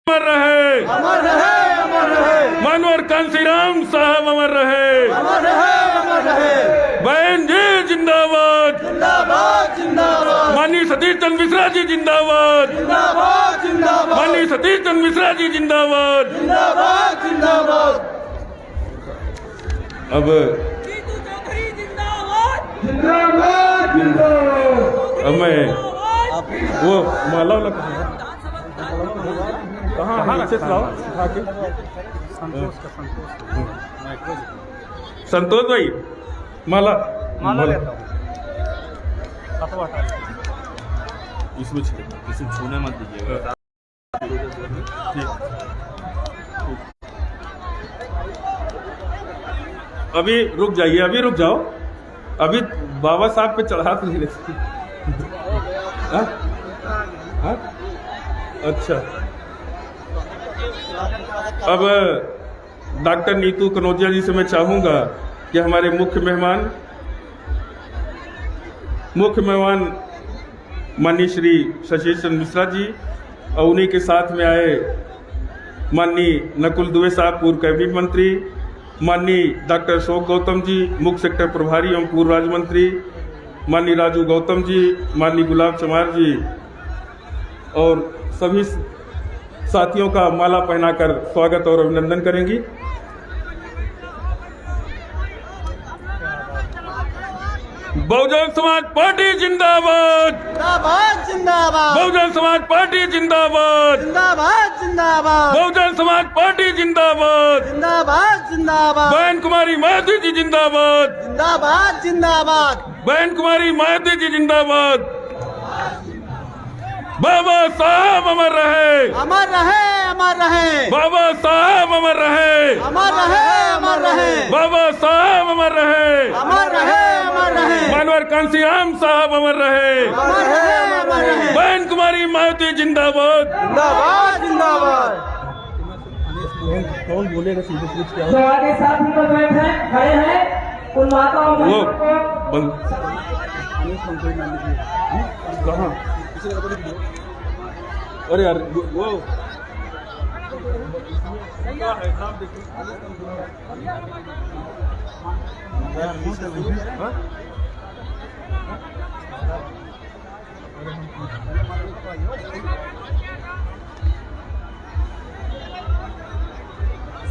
अमर रहे, अमर रहे, अमर रहे। मनोहर कांसीराम साहब अमर रहे, अमर रहे, अमर रहे। बहन जी जिंदाबाद, जिंदाबाद, जिंदाबाद। माननीय सतीश चंद्र मिश्रा जी जिंदाबाद, जिंदाबाद, जिंदाबाद। माननीय सतीश चंद्र मिश्रा जी जिंदाबाद। जिंदाबाद, जिंदाबाद। अब जिंदाबाद, जिंदाबाद। अब मैं वो माला वाला कहाँ अच्छे से लाओ उठा के। संतोष भाई माला इसमें छूने मत दीजिएगा। अभी रुक जाइए, अभी रुक जाओ, अभी बाबा साहब पे चढ़ा तो नहीं रहे। अच्छा, अब डॉक्टर नीतू कनौजिया जी से मैं चाहूंगा कि हमारे मुख्य मेहमान माननीय श्री सतीश चंद्र मिश्रा जी और उन्हीं के साथ में आए माननीय नकुल दुबे साहब पूर्व कैबिनेट मंत्री, माननीय डॉक्टर अशोक गौतम जी मुख्य सेक्टर प्रभारी एवं पूर्व राज्य मंत्री, माननीय राजू गौतम जी, माननीय गुलाब चमार जी और सभी साथियों का माला पहनाकर स्वागत और अभिनंदन करेंगी। बहुजन समाज पार्टी जिंदाबाद, जिंदाबाद, जिंदाबाद। बहुजन समाज पार्टी जिंदाबाद, जिंदाबाद, जिंदाबाद। बहुजन समाज पार्टी जिंदाबाद, जिंदाबाद, जिंदाबाद। बहन कुमारी मायावती जी जिंदाबाद, जिंदाबाद, जिंदाबाद। बहन कुमारी मायावती जी जिंदाबाद। बाबा साहब अमर रहे, अमर रहे, अमर रहे। बाबा साहब अमर रहे, अमर रहे, अमर रहे। बाबा साहब अमर रहे, अमर रहे, अमर रहे। मनोहर कांसीराम साहब अमर रहे, अमर रहे, अमर रहे। बहन कुमारी मायावती जिंदाबाद। जिंदाबाद, जिंदाबाद। कौन बोलेगा सीधे पूछ के तो आगे साथी पर बैठे खड़े हैं उन माताओं वो को कहाँ? अरे यार वो हाँ?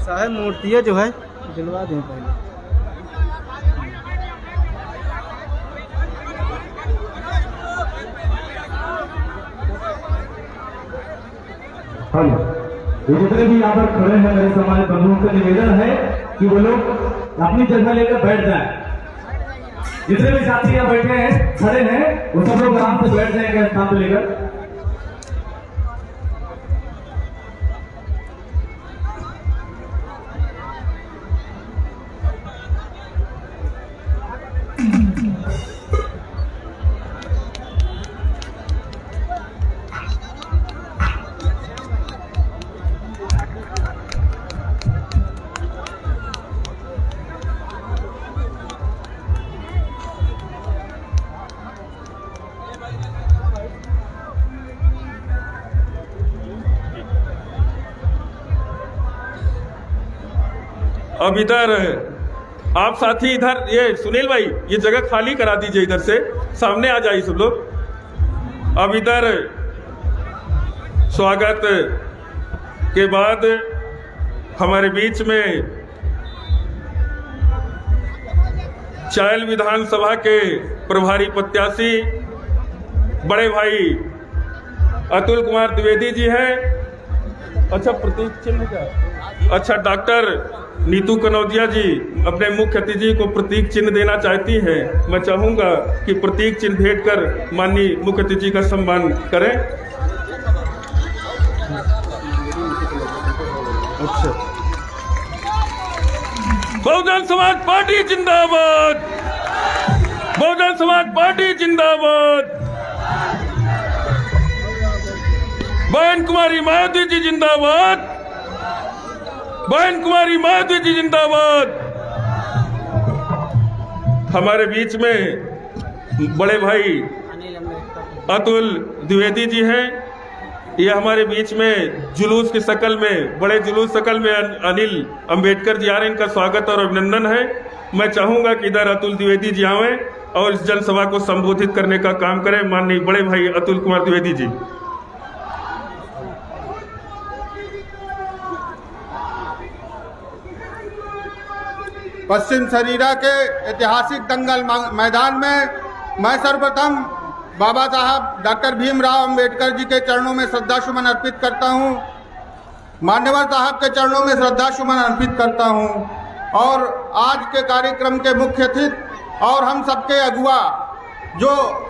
साहब मूर्तियाँ जो है दिलवा दें पहले। ये जितने भी यहाँ पर खड़े हैं मेरे समाज बंधुओं से निवेदन है कि वो लोग अपनी जगह लेकर बैठ जाएं। जितने भी साथी यहाँ बैठे हैं खड़े हैं वो सब लोग आराम से बैठ जाएंगे स्थान पे लेकर। अब इधर आप साथी इधर ये सुनील भाई ये जगह खाली करा दीजिए, इधर से सामने आ जाइए सब लोग। अब इधर स्वागत के बाद हमारे बीच में चायल विधानसभा के प्रभारी प्रत्याशी बड़े भाई अतुल कुमार द्विवेदी जी हैं। अच्छा, प्रतीक चिन्ह क्या? अच्छा, डॉक्टर नीतू कनौजिया जी अपने मुख्य अतिथि को प्रतीक चिन्ह देना चाहती हैं। मैं चाहूंगा कि प्रतीक चिन्ह भेंट कर माननीय मुख्य अतिथि का सम्मान करें। अच्छा, बहुजन समाज पार्टी जिंदाबाद, बहुजन समाज पार्टी जिंदाबाद, बहन कुमारी मायावती जी जिंदाबाद, बहन कुमारी मायावती जी जिंदाबाद। हमारे बीच में बड़े भाई अतुल द्विवेदी जी हैं। ये हमारे बीच में जुलूस की शक्ल में, बड़े जुलूस शक्ल में अनिल अंबेडकर जी आ रहे हैं। इनका स्वागत और अभिनंदन है। मैं चाहूंगा कि इधर अतुल द्विवेदी जी आवें और इस जनसभा को संबोधित करने का काम करें। माननीय बड़े भाई अतुल कुमार द्विवेदी जी। पश्चिम सरीरा के ऐतिहासिक दंगल मैदान में मैं सर्वप्रथम बाबा साहब डॉक्टर भीमराव अंबेडकर जी के चरणों में श्रद्धासुमन अर्पित करता हूं, मान्यवर साहब के चरणों में श्रद्धासुमन अर्पित करता हूं। और आज के कार्यक्रम के मुख्य अतिथि और हम सबके अगुआ जो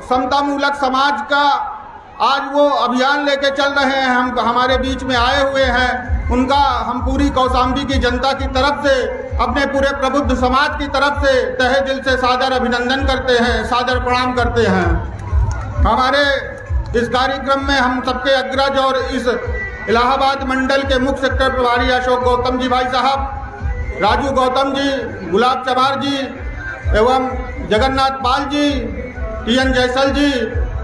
समतामूलक समाज का आज वो अभियान लेके चल रहे हैं, हम हमारे बीच में आए हुए हैं, उनका हम पूरी कौशाम्बी की जनता की तरफ से, अपने पूरे प्रबुद्ध समाज की तरफ से तहे दिल से सादर अभिनंदन करते हैं, सादर प्रणाम करते हैं। हमारे इस कार्यक्रम में हम सबके अग्रज और इस इलाहाबाद मंडल के मुख्य सेक्टर प्रभारी अशोक गौतम जी भाई साहब, राजू गौतम जी, गुलाब चमार जी एवं जगन्नाथ पाल जी, टीएन जयसल जी,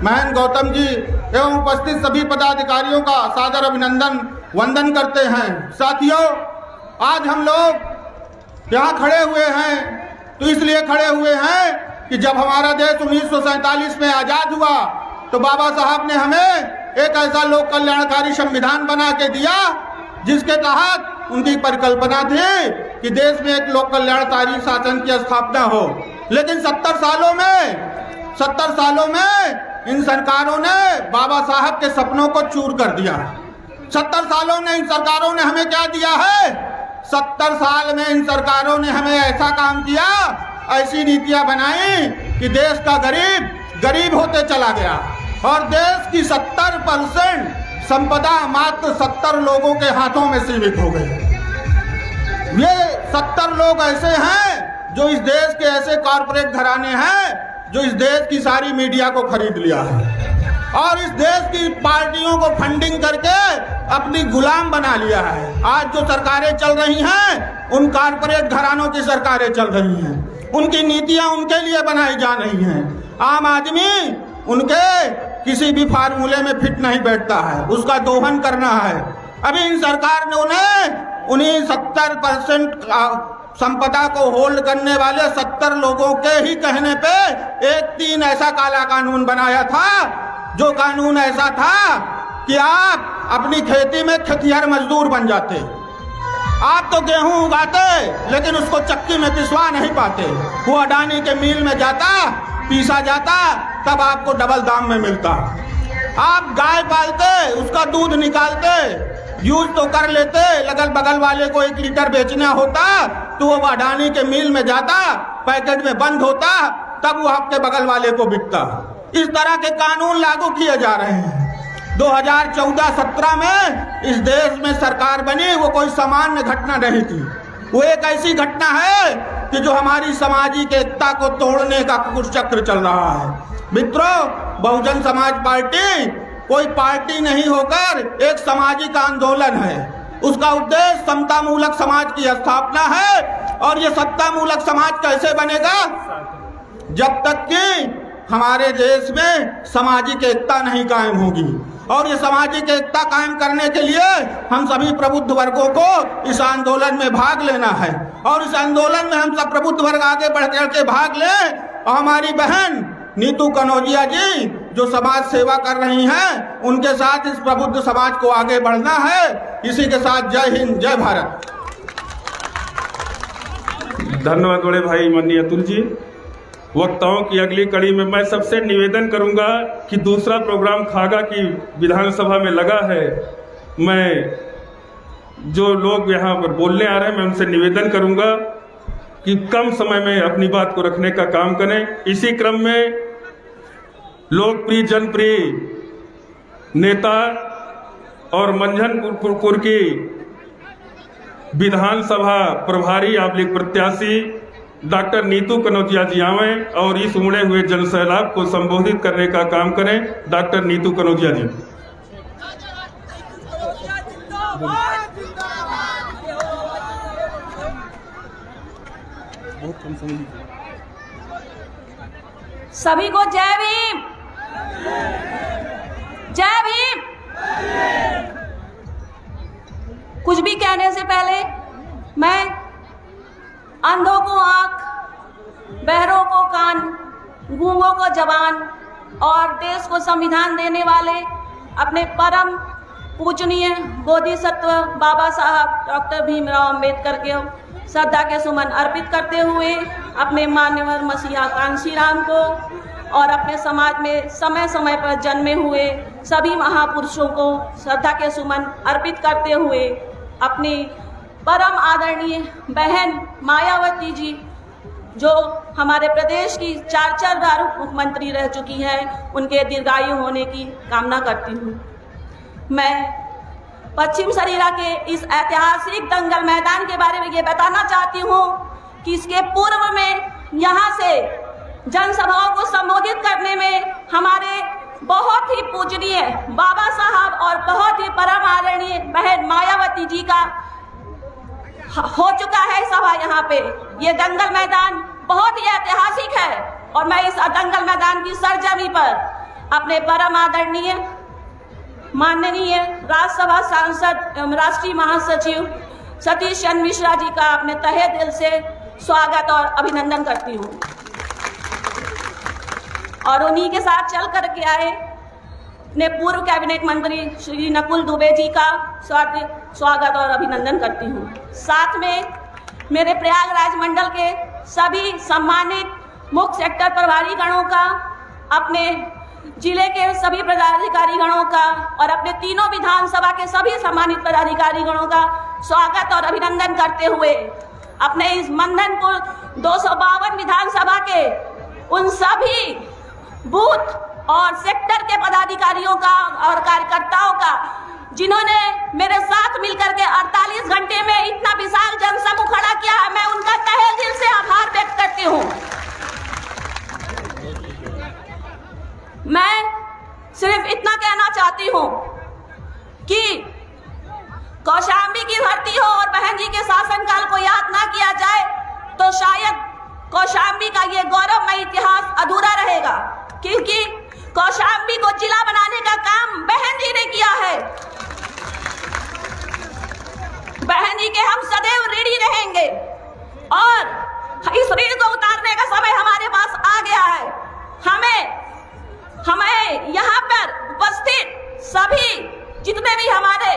महेंद्र गौतम जी एवं उपस्थित सभी पदाधिकारियों का सादर अभिनंदन वंदन करते हैं। साथियों, आज हम लोग यहाँ खड़े हुए हैं तो इसलिए खड़े हुए हैं कि जब हमारा देश 1947 में आज़ाद हुआ तो बाबा साहब ने हमें एक ऐसा लोक कल्याणकारी संविधान बना के दिया जिसके तहत उनकी परिकल्पना थी कि देश में एक लोक कल्याणकारी शासन की स्थापना हो। लेकिन 70 सालों में इन सरकारों ने बाबा साहब के सपनों को चूर कर दिया। 70 सालों में इन सरकारों ने हमें क्या दिया है? 70 साल में इन सरकारों ने हमें ऐसा काम किया, ऐसी नीतियां बनाई कि देश का गरीब होते चला गया और देश की 70% संपदा मात्र 70 लोगों के हाथों में सीमित हो गई। ये 70 लोग ऐसे हैं जो इस देश के ऐसे कॉरपोरेट घराने हैं जो इस देश की सारी मीडिया को खरीद लिया है और इस देश की पार्टियों को फंडिंग करके अपनी गुलाम बना लिया है। आज जो सरकारें चल रही हैं उन कॉरपोरेट घरानों की सरकारें चल रही हैं, उनकी नीतियां उनके लिए बनाई जा रही हैं। आम आदमी उनके किसी भी फार्मूले में फिट नहीं बैठता है, उसका दोहन करना है। अभी इन सरकार ने उन्हीं 70% संपदा को होल्ड करने वाले 70 लोगों के ही कहने पे 1-3 ऐसा काला कानून बनाया था, जो कानून ऐसा था कि आप अपनी खेती में खेतिहर मजदूर बन जाते। आप तो गेहूं उगाते लेकिन उसको चक्की में पिसवा नहीं पाते, वो अडानी के मिल में जाता, पीसा जाता, तब आपको डबल दाम में मिलता। आप गाय पालते, उसका दूध निकालते, यूज तो कर लेते, लगल बगल वाले को 1 लीटर बेचना होता तो वो अडानी के मिल में जाता, पैकेट में बंद होता, तब वो आपके बगल वाले को बिकता। इस तरह के कानून लागू किए जा रहे हैं। 2014-17 में इस देश में सरकार बनी, वो कोई सामान्य घटना नहीं थी, वो एक ऐसी घटना है कि जो हमारी सामाजिक एकता को तोड़ने का कुचक्र चल रहा है। मित्रों, बहुजन समाज पार्टी कोई पार्टी नहीं होकर एक सामाजिक आंदोलन है। उसका उद्देश्य समतामूलक समाज की स्थापना है। और ये समतामूलक समाज कैसे बनेगा? जब तक कि हमारे देश में सामाजिक एकता नहीं कायम होगी। और ये सामाजिक एकता कायम करने के लिए हम सभी प्रबुद्ध वर्गों को इस आंदोलन में भाग लेना है। और इस आंदोलन में हम सब प्रबुद्ध वर्ग आगे बढ़ के भाग लें। और हमारी बहन नीतू कनौजिया जी जो समाज सेवा कर रही हैं, उनके साथ इस प्रबुद्ध समाज को आगे बढ़ना है। इसी के साथ जय हिंद, जय भारत। धन्यवाद बड़े भाई माननीय अतुल जी। वक्ताओं की अगली कड़ी में मैं सबसे निवेदन करूंगा कि दूसरा प्रोग्राम खागा की विधानसभा में लगा है, मैं जो लोग यहाँ पर बोलने आ रहे हैं मैं उनसे निवेदन करूंगा कि कम समय में अपनी बात को रखने का काम करें। इसी क्रम में लोकप्रिय जनप्रिय नेता और मंझनपुर की विधानसभा प्रभारी आबलिक प्रत्याशी डॉक्टर नीतू कनौजिया जी आवें और इस उमड़े हुए जनसैलाब को संबोधित करने का काम करें। डॉक्टर नीतू कनौजिया जी। सभी को जय भीम, जय भीम। कुछ भी कहने से पहले मैं अंधों को आंख, बहरों को कान, गूंगों को जबान और देश को संविधान देने वाले अपने परम पूजनीय बोधिसत्व बाबा साहब डॉक्टर भीमराव अंबेडकर के श्रद्धा के सुमन अर्पित करते हुए अपने मान्यवर मसीहा कांशी राम को और अपने समाज में समय समय पर जन्मे हुए सभी महापुरुषों को श्रद्धा के सुमन अर्पित करते हुए अपनी परम आदरणीय बहन मायावती जी, जो हमारे प्रदेश की 4 बार मुख्यमंत्री रह चुकी हैं, उनके दीर्घायु होने की कामना करती हूँ। मैं पश्चिम सरीरा के इस ऐतिहासिक दंगल मैदान के बारे में ये बताना चाहती हूँ कि इसके पूर्व में यहाँ से जनसभाओं को संबोधित करने में हमारे बहुत ही पूजनीय बाबा साहब और बहुत ही परम आदरणीय बहन मायावती जी का हो चुका है सभा यहाँ पे। ये दंगल मैदान बहुत ही ऐतिहासिक है और मैं इस दंगल मैदान की सरजमी पर अपने परम आदरणीय माननीय राज्यसभा सांसद एवं राष्ट्रीय महासचिव सतीश चंद्र मिश्रा जी का अपने तहे दिल से स्वागत और अभिनंदन करती हूँ और उन्हीं के साथ चल करके आए अपने पूर्व कैबिनेट मंत्री श्री नकुल दुबे जी का स्वागत और अभिनंदन करती हूँ। साथ में मेरे प्रयागराज मंडल के सभी सम्मानित मुख्य सेक्टर प्रभारी गणों का, अपने जिले के सभी पदाधिकारी गणों का और अपने तीनों विधानसभा के सभी सम्मानित पदाधिकारी गणों का स्वागत और अभिनंदन करते हुए अपने इस मंदनपुर 252 विधानसभा के उन सभी बूथ और सेक्टर के पदाधिकारियों का और कार्यकर्ताओं का, जिन्होंने मेरे साथ मिलकर के 48 घंटे में इतना विशाल जनसमूह खड़ा किया है, मैं उनका तहे दिल से आभार व्यक्त करती हूँ। मैं सिर्फ इतना कहना चाहती हूँ कि कौशाम्बी की धरती हो और बहन जी के शासनकाल को याद ना किया जाए तो शायद कौशाम्बी का ये गौरवमय इतिहास अधूरा रहेगा, क्योंकि कौशाम्बी को जिला बनाने का काम बहन जी ने किया है। बहन जी के हम सदैव ऋणी रहेंगे और इस ऋण को उतारने का समय हमारे पास आ गया है। हमें यहाँ पर उपस्थित सभी जितने भी हमारे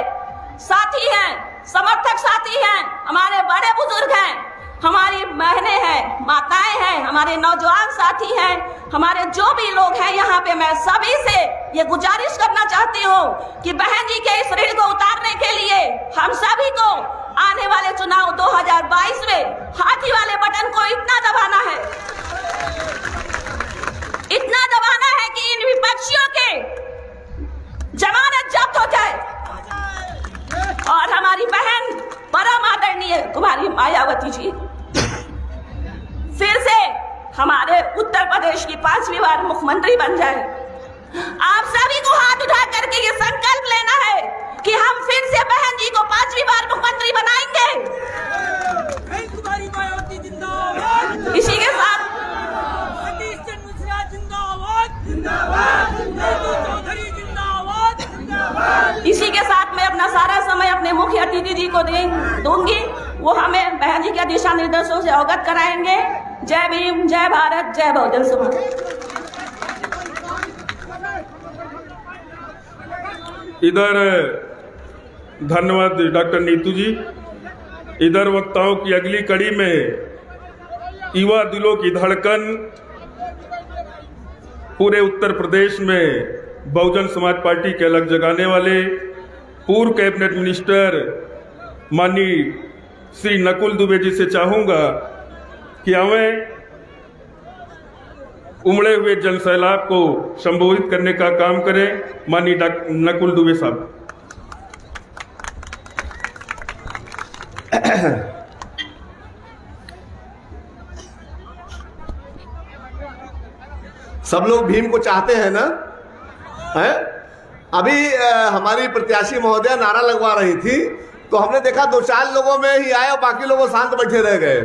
साथी हैं, समर्थक साथी हैं, हमारे बड़े बुजुर्ग हैं, हमारी बहनें हैं, माताएं हैं, हमारे नौजवान साथी हैं, हमारे जो भी लोग हैं यहाँ पे, मैं सभी से ये गुजारिश करना चाहती हूँ कि बहन जी के इस ऋण को उतारने के लिए हम सभी को आने वाले चुनाव 2022 में हाथी वाले बटन को इतना दबाना है कि इन विपक्षियों के जमानत जब्त हो जाए और हमारी बहन परम आदरणीय कुमारी मायावती जी फिर से हमारे उत्तर प्रदेश की 5वीं बार मुख्यमंत्री बन जाए। आप सभी को हाथ उठा करके ये संकल्प लेना है कि हम फिर से बहन जी को 5वीं बार मुख्यमंत्री बनाएंगे। इसी के साथ मैं अपना सारा समय अपने मुख्य अतिथि जी को दूंगी। वो हमें बहन जी के दिशा निर्देशों से अवगत कराएंगे। जय भीम, जय भारत, जय बहुजन समाज। इधर धन्यवाद डॉक्टर नीतू जी। इधर वक्ताओं की अगली कड़ी में युवा दिलों की धड़कन पूरे उत्तर प्रदेश में बहुजन समाज पार्टी के अलग जगाने वाले पूर्व कैबिनेट मिनिस्टर माननीय श्री नकुल दुबे जी से चाहूंगा कि हमें उमड़े हुए जनसैलाब को संबोधित करने का काम करें। माननीय नकुल दुबे साहब। सब लोग भीम को चाहते हैं ना? है? अभी हमारी प्रत्याशी महोदया नारा लगवा रही थी तो हमने देखा 2-4 लोगों में ही आए और बाकी लोग शांत बैठे रह गए।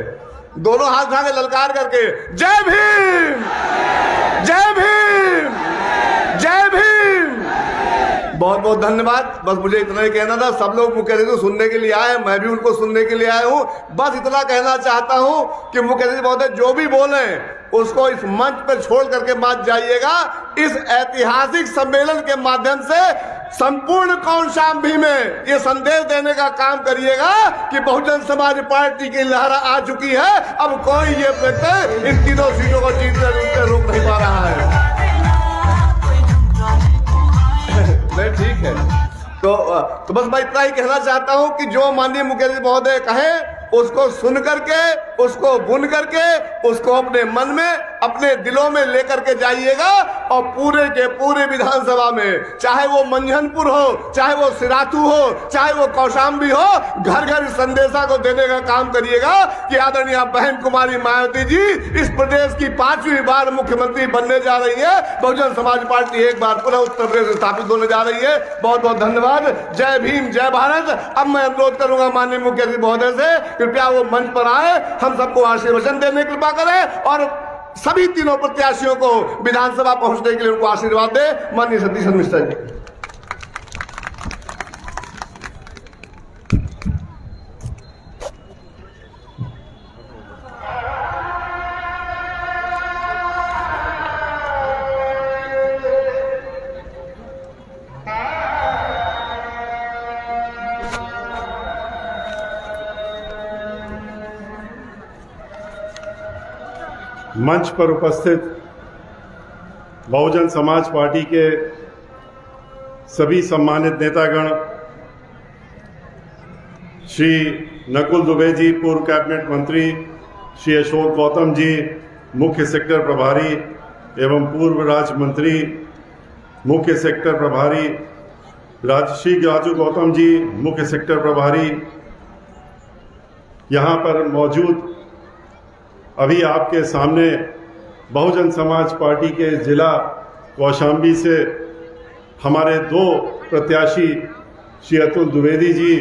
दोनों हाथ उठा के ललकार करके जय भीम, जय भीम, जय भीम, बहुत बहुत धन्यवाद। बस मुझे इतना ही कहना था। सब लोग मुख्य अतिथि सुनने के लिए आए, मैं भी उनको सुनने के लिए आया हूँ। बस इतना कहना चाहता हूँ कि मुख्य अतिथि महोदय जो भी बोले उसको इस मंच पर छोड़ करके मत जाइएगा। इस ऐतिहासिक सम्मेलन के माध्यम से संपूर्ण कौशाम्बी में ये संदेश देने का काम करिएगा कि बहुजन समाज पार्टी की लहर आ चुकी है। अब कोई ये व्यक्ति इन तीनों सीटों को जीतने से रोक नहीं पा रहा है। नहीं, ठीक है। तो बस मैं इतना ही कहना चाहता हूं कि जो माननीय मुख्यमंत्री महोदय कहें उसको सुन करके, उसको बुन करके, उसको अपने मन में, अपने दिलों में लेकर के जाइएगा और पूरे के पूरे विधानसभा में, चाहे वो मंझनपुर हो, चाहे वो सिराथू हो, चाहे वो कौशाम्बी हो, घर घर इस संदेशा को देने का काम करिएगा कि आदरणीय बहन कुमारी मायावती जी इस प्रदेश की 5वीं बार मुख्यमंत्री बनने जा रही है। बहुजन समाज पार्टी एक बार पुनः उत्तर प्रदेश स्थापित होने जा रही है। बहुत बहुत धन्यवाद। जय भीम, जय भारत। अब मैं अनुरोध करूंगा माननीय मुख्यमंत्री महोदय से कृपया वो मंच पर आए, हम सबको आशीर्वचन देने की कृपा करें और सभी तीनों प्रत्याशियों को विधानसभा पहुंचने के लिए उनको आशीर्वाद दे। माननीय सतीश मिश्रा जी। मंच पर उपस्थित बहुजन समाज पार्टी के सभी सम्मानित नेतागण, श्री नकुल दुबे जी पूर्व कैबिनेट मंत्री, श्री अशोक गौतम जी मुख्य सेक्टर प्रभारी एवं पूर्व राज्य मंत्री मुख्य सेक्टर प्रभारी, श्री राजू गौतम जी मुख्य सेक्टर प्रभारी, यहाँ पर मौजूद अभी आपके सामने बहुजन समाज पार्टी के जिला कौशाम्बी से हमारे 2 प्रत्याशी श्री अतुल द्विवेदी जी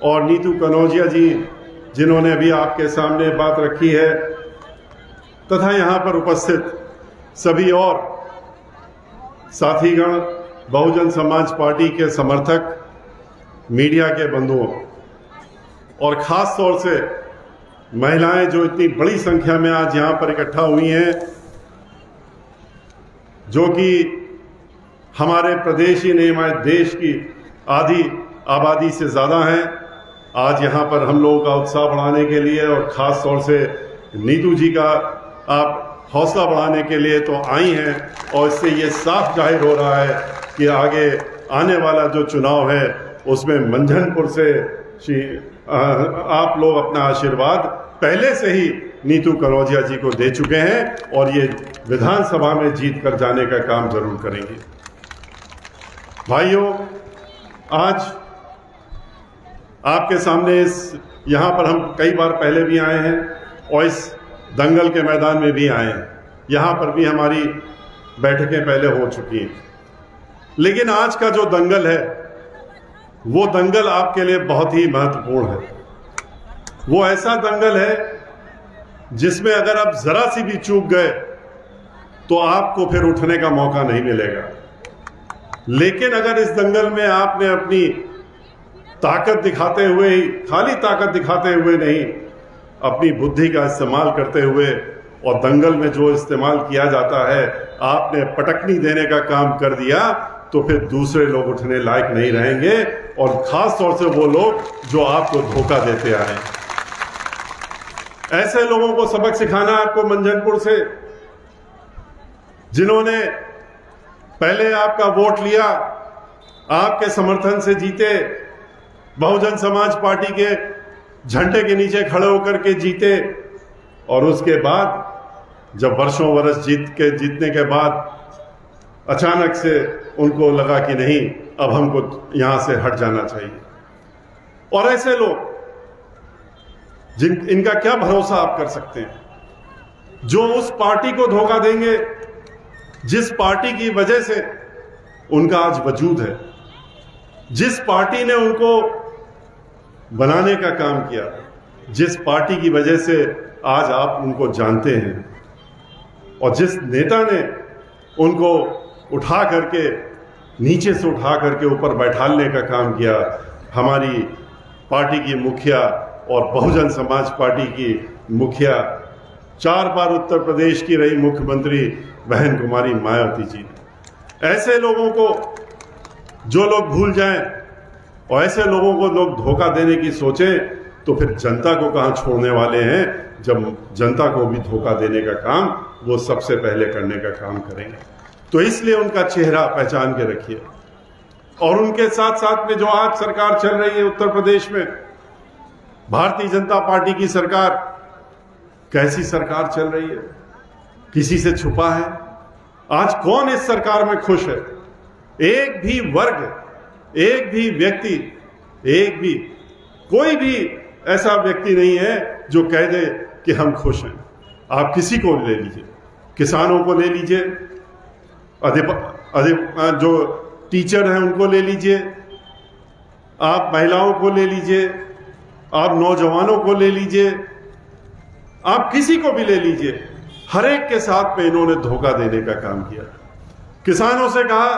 और नीतू कनौजिया जी, जिन्होंने अभी आपके सामने बात रखी है, तथा यहाँ पर उपस्थित सभी और साथीगण, बहुजन समाज पार्टी के समर्थक, मीडिया के बंधुओं और ख़ास तौर से महिलाएं जो इतनी बड़ी संख्या में आज यहाँ पर इकट्ठा हुई हैं, जो कि हमारे प्रदेश ही नहीं हमारे देश की आधी आबादी से ज़्यादा हैं। आज यहाँ पर हम लोगों का उत्साह बढ़ाने के लिए और ख़ास तौर से नीतू जी का आप हौसला बढ़ाने के लिए तो आई हैं और इससे ये साफ जाहिर हो रहा है कि आगे आने वाला जो चुनाव है उसमें मंझनपुर से आप लोग अपना आशीर्वाद पहले से ही नीतू कनौजिया जी को दे चुके हैं और ये विधानसभा में जीत कर जाने का काम जरूर करेंगे। भाइयों, आज आपके सामने यहाँ पर हम कई बार पहले भी आए हैं और इस दंगल के मैदान में भी आए हैं। यहाँ पर भी हमारी बैठकें पहले हो चुकी हैं, लेकिन आज का जो दंगल है वो दंगल आपके लिए बहुत ही महत्वपूर्ण है। वो ऐसा दंगल है जिसमें अगर आप जरा सी भी चूक गए तो आपको फिर उठने का मौका नहीं मिलेगा। लेकिन अगर इस दंगल में आपने अपनी ताकत दिखाते हुए ही, खाली ताकत दिखाते हुए नहीं, अपनी बुद्धि का इस्तेमाल करते हुए, और दंगल में जो इस्तेमाल किया जाता है आपने पटकनी देने का काम कर दिया, तो फिर दूसरे लोग उठने लायक नहीं रहेंगे, और खास तौर से वो लोग जो आपको धोखा देते आए। ऐसे लोगों को सबक सिखाना आपको मंझनपुर से, जिन्होंने पहले आपका वोट लिया, आपके समर्थन से जीते, बहुजन समाज पार्टी के झंडे के नीचे खड़े होकर के जीते, और उसके बाद जब वर्षों वर्ष जीतने के बाद अचानक से उनको लगा कि नहीं, अब हमको यहां से हट जाना चाहिए। और ऐसे लोग इनका क्या भरोसा आप कर सकते हैं, जो उस पार्टी को धोखा देंगे जिस पार्टी की वजह से उनका आज वजूद है, जिस पार्टी ने उनको बनाने का काम किया, जिस पार्टी की वजह से आज आप उनको जानते हैं, और जिस नेता ने उनको उठा करके नीचे से उठा करके ऊपर बैठालने का काम किया। हमारी पार्टी की मुखिया और बहुजन समाज पार्टी की मुखिया, 4 बार उत्तर प्रदेश की रही मुख्यमंत्री बहन कुमारी मायावती जी ने। ऐसे लोगों को जो लोग भूल जाएं और ऐसे लोगों को लोग धोखा देने की सोचें तो फिर जनता को कहाँ छोड़ने वाले हैं, जब जनता को भी धोखा देने का काम वो सबसे पहले करने का काम करेंगे। तो इसलिए उनका चेहरा पहचान के रखिए। और उनके साथ साथ में जो आज सरकार चल रही है उत्तर प्रदेश में, भारतीय जनता पार्टी की सरकार, कैसी सरकार चल रही है, किसी से छुपा है? आज कौन इस सरकार में खुश है? एक भी वर्ग, एक भी व्यक्ति, एक भी कोई भी ऐसा व्यक्ति नहीं है जो कह दे कि हम खुश हैं। आप किसी को ले लीजिए, किसानों को ले लीजिए, जो टीचर हैं उनको ले लीजिए, आप महिलाओं को ले लीजिए, आप नौजवानों को ले लीजिए, आप किसी को भी ले लीजिए, हर एक के साथ में इन्होंने धोखा देने का काम किया। किसानों से कहा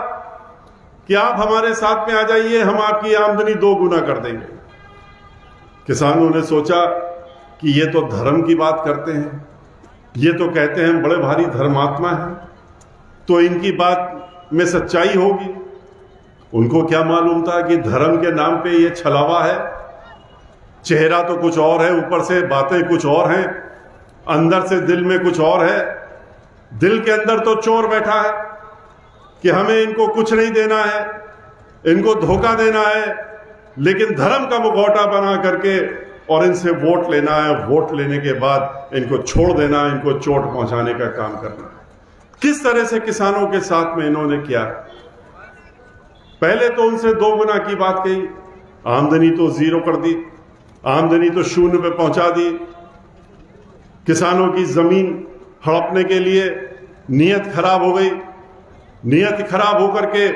कि आप हमारे साथ में आ जाइए, हम आपकी आमदनी 2 गुना कर देंगे। किसानों ने सोचा कि ये तो धर्म की बात करते हैं, ये तो कहते हैं बड़े भारी धर्मात्मा हैं, तो इनकी बात में सच्चाई होगी। उनको क्या मालूम था कि धर्म के नाम पे ये छलावा है। चेहरा तो कुछ और है, ऊपर से बातें कुछ और हैं, अंदर से दिल में कुछ और है। दिल के अंदर तो चोर बैठा है कि हमें इनको कुछ नहीं देना है, इनको धोखा देना है, लेकिन धर्म का मुखौटा बना करके और इनसे वोट लेना है, वोट लेने के बाद इनको छोड़ देना है, इनको चोट पहुंचाने का काम करना है। किस तरह से किसानों के साथ में इन्होंने किया? पहले तो उनसे 2 गुना की बात कही, आमदनी तो 0 कर दी, आमदनी तो 0 पे पहुंचा दी। किसानों की जमीन हड़पने के लिए नीयत खराब हो गई। नीयत खराब होकर के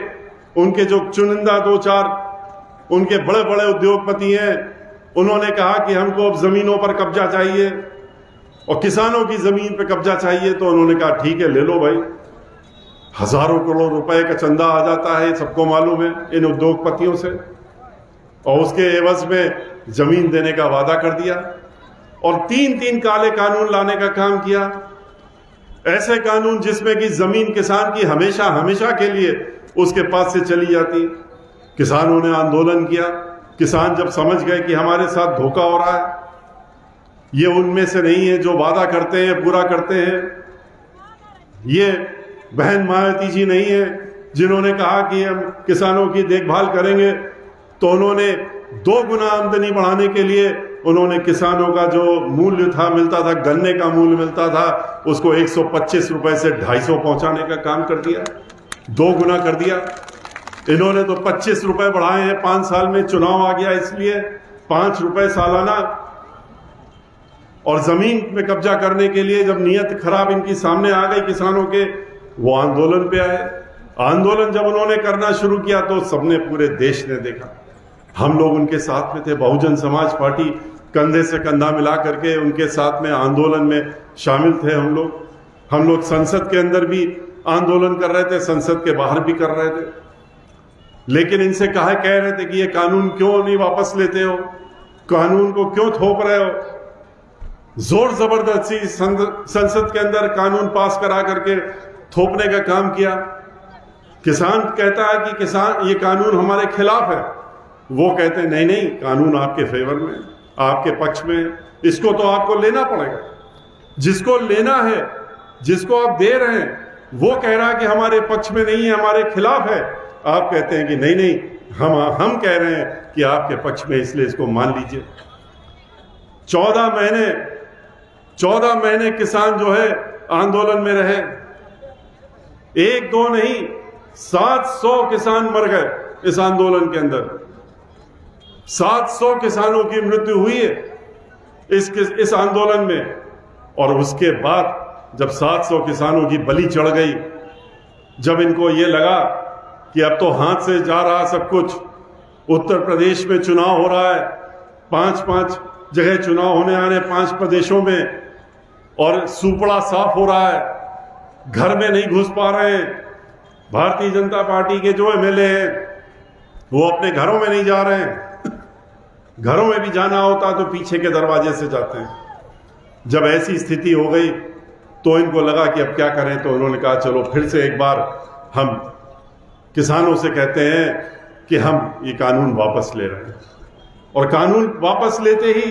उनके जो चुनिंदा 2-4 उनके बड़े बड़े उद्योगपति हैं, उन्होंने कहा कि हमको अब जमीनों पर कब्जा चाहिए और किसानों की जमीन पे कब्जा चाहिए। तो उन्होंने कहा ठीक है, ले लो भाई, हजारों करोड़ रुपए का चंदा आ जाता है, सबको मालूम है इन उद्योगपतियों से। और उसके एवज में जमीन देने का वादा कर दिया और 3-3 काले कानून लाने का काम किया। ऐसे कानून जिसमें कि जमीन किसान की हमेशा हमेशा के लिए उसके पास से चली जाती। किसानों ने आंदोलन किया। किसान जब समझ गए कि हमारे साथ धोखा हो रहा है, ये उनमें से नहीं है जो वादा करते हैं पूरा करते हैं, ये बहन मायावती जी नहीं है जिन्होंने कहा कि हम किसानों की देखभाल करेंगे, तो उन्होंने 2 गुना आमदनी बढ़ाने के लिए उन्होंने किसानों का जो मूल्य था मिलता था, गन्ने का मूल्य मिलता था, उसको 125 रुपए से 250 पहुंचाने का काम कर दिया, 2 गुना कर दिया। इन्होंने तो 25 रुपए बढ़ाए हैं 5 साल में, चुनाव आ गया इसलिए 5 रुपए सालाना। और जमीन में कब्जा करने के लिए जब नीयत खराब इनकी सामने आ गई किसानों के, वो आंदोलन पे आए। आंदोलन जब उन्होंने करना शुरू किया तो सबने, पूरे देश ने देखा। हम लोग उनके साथ में थे, बहुजन समाज पार्टी कंधे से कंधा मिला करके उनके साथ में आंदोलन में शामिल थे। हम लोग संसद के अंदर भी आंदोलन कर रहे थे, संसद के बाहर भी कर रहे थे। लेकिन इनसे कह रहे थे कि ये कानून क्यों नहीं वापस लेते हो, कानून को क्यों थोप रहे हो। जोर जबरदस्ती संसद के अंदर कानून पास करा करके थोपने का काम किया। किसान कहता है कि किसान, ये कानून हमारे खिलाफ है। वो कहते हैं नहीं नहीं, कानून आपके फेवर में, आपके पक्ष में, इसको तो आपको लेना पड़ेगा। जिसको लेना है, जिसको आप दे रहे हैं, वो कह रहा है कि हमारे पक्ष में नहीं है, हमारे खिलाफ है। आप कहते हैं कि नहीं नहीं, हम कह रहे हैं कि आपके पक्ष में, इसलिए इसको मान लीजिए। 14 महीने किसान जो है आंदोलन में रहे। 1-2 नहीं, 700 किसान मर गए इस आंदोलन के अंदर। 700 किसानों की मृत्यु हुई है इस आंदोलन में। और उसके बाद जब 700 किसानों की बलि चढ़ गई, जब इनको ये लगा कि अब तो हाथ से जा रहा सब कुछ, उत्तर प्रदेश में चुनाव हो रहा है, 5-5 जगह चुनाव होने आ रहे 5 प्रदेशों में, और सुपड़ा साफ हो रहा है, घर में नहीं घुस पा रहे हैं, भारतीय जनता पार्टी के जो एमएलए हैं वो अपने घरों में नहीं जा रहे हैं। घरों में भी जाना होता तो पीछे के दरवाजे से जाते हैं। जब ऐसी स्थिति हो गई तो इनको लगा कि अब क्या करें, तो उन्होंने कहा चलो फिर से एक बार हम किसानों से कहते हैं कि हम ये कानून वापस ले रहे हैं। और कानून वापस लेते ही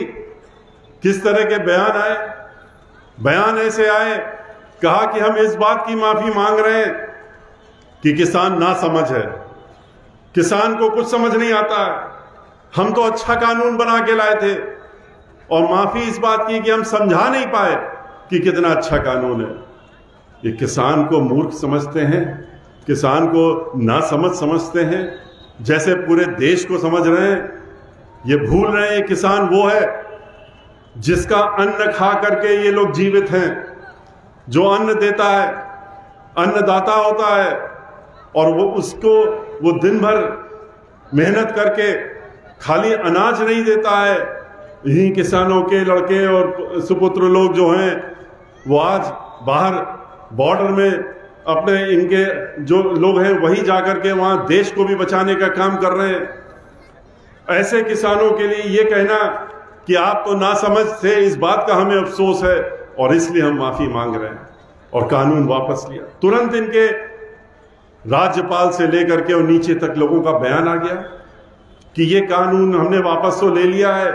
किस तरह के बयान आए, बयान ऐसे आए, कहा कि हम इस बात की माफी मांग रहे हैं कि किसान ना समझ है, किसान को कुछ समझ नहीं आता है, हम तो अच्छा कानून बना के लाए थे। और माफी इस बात की कि हम समझा नहीं पाए कि कितना अच्छा कानून है। ये किसान को मूर्ख समझते हैं, किसान को ना समझते हैं, जैसे पूरे देश को समझ रहे हैं। ये भूल रहे हैं किसान वो है जिसका अन्न खा करके ये लोग जीवित हैं, जो अन्न देता है, अन्नदाता होता है, और वो दिन भर मेहनत करके खाली अनाज नहीं देता है। यही किसानों के लड़के और सुपुत्र लोग जो हैं वो आज बाहर बॉर्डर में अपने इनके जो लोग हैं वही जाकर के वहां देश को भी बचाने का काम कर रहे हैं। ऐसे किसानों के लिए ये कहना कि आप तो नासमझ थे, इस बात का हमें अफसोस है और इसलिए हम माफी मांग रहे हैं और कानून वापस लिया। तुरंत इनके राज्यपाल से लेकर के और नीचे तक लोगों का बयान आ गया कि ये कानून हमने वापस तो ले लिया है,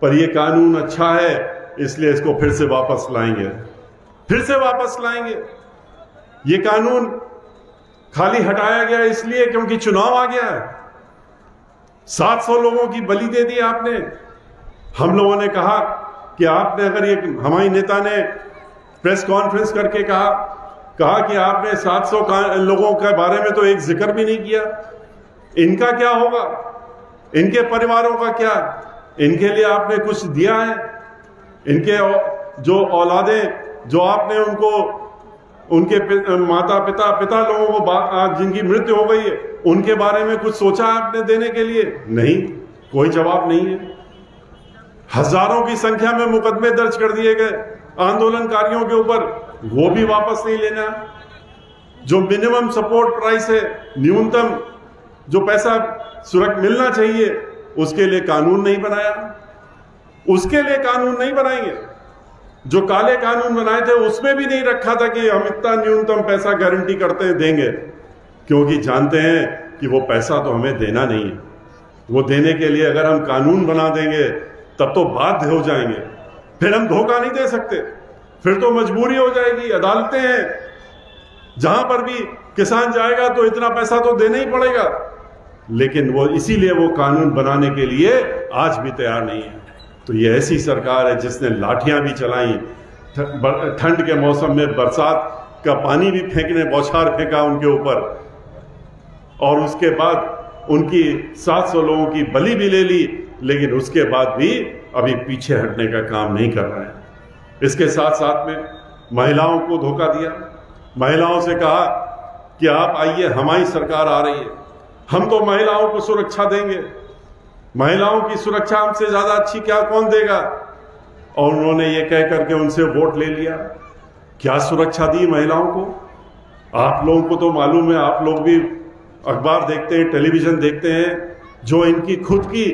पर ये कानून अच्छा है, इसलिए इसको फिर से वापस लाएंगे, फिर से वापस लाएंगे। ये कानून खाली हटाया गया इसलिए क्योंकि चुनाव आ गया है। 700 लोगों की बलि दे दी आपने। हम लोगों ने कहा कि आपने, अगर ये हमारी नेता ने प्रेस कॉन्फ्रेंस करके कहा कि आपने 700 लोगों के बारे में तो एक जिक्र भी नहीं किया। इनका क्या होगा, इनके परिवारों का क्या, इनके लिए आपने कुछ दिया है? इनके जो औलादें जो आपने उनके माता पिता लोगों को आज जिनकी मृत्यु हो गई है, उनके बारे में कुछ सोचा आपने देने के लिए? नहीं, कोई जवाब नहीं है। हजारों की संख्या में मुकदमे दर्ज कर दिए गए आंदोलनकारियों के ऊपर, वो भी वापस नहीं लेना। जो मिनिमम सपोर्ट प्राइस है, न्यूनतम जो पैसा मिलना चाहिए, उसके लिए कानून नहीं बनाया, उसके लिए कानून नहीं बनाएंगे। जो काले कानून बनाए थे उसमें भी नहीं रखा था कि हम इतना न्यूनतम पैसा गारंटी करते हैं देंगे, क्योंकि जानते हैं कि वो पैसा तो हमें देना नहीं है। वो देने के लिए अगर हम कानून बना देंगे तब तो बाध्य हो जाएंगे, फिर हम धोखा नहीं दे सकते, फिर तो मजबूरी हो जाएगी। अदालतें हैं, जहां पर भी किसान जाएगा तो इतना पैसा तो देना ही पड़ेगा, लेकिन वो इसीलिए वो कानून बनाने के लिए आज भी तैयार नहीं है। तो ये ऐसी सरकार है जिसने लाठियां भी चलाई, ठंड के मौसम में बरसात का पानी भी बौछार फेंका उनके ऊपर, और उसके बाद उनकी 700 लोगों की बलि भी ले ली, लेकिन उसके बाद भी अभी पीछे हटने का काम नहीं कर रहे हैं। इसके साथ साथ में महिलाओं को धोखा दिया, महिलाओं से कहा कि आप आइए, हमारी सरकार आ रही है, हम तो महिलाओं को सुरक्षा देंगे, महिलाओं की सुरक्षा हमसे ज्यादा अच्छी क्या कौन देगा। और उन्होंने ये कह करके उनसे वोट ले लिया। क्या सुरक्षा दी महिलाओं को? आप लोगों को तो मालूम है, आप लोग भी अखबार देखते हैं, टेलीविजन देखते हैं, जो इनकी खुद की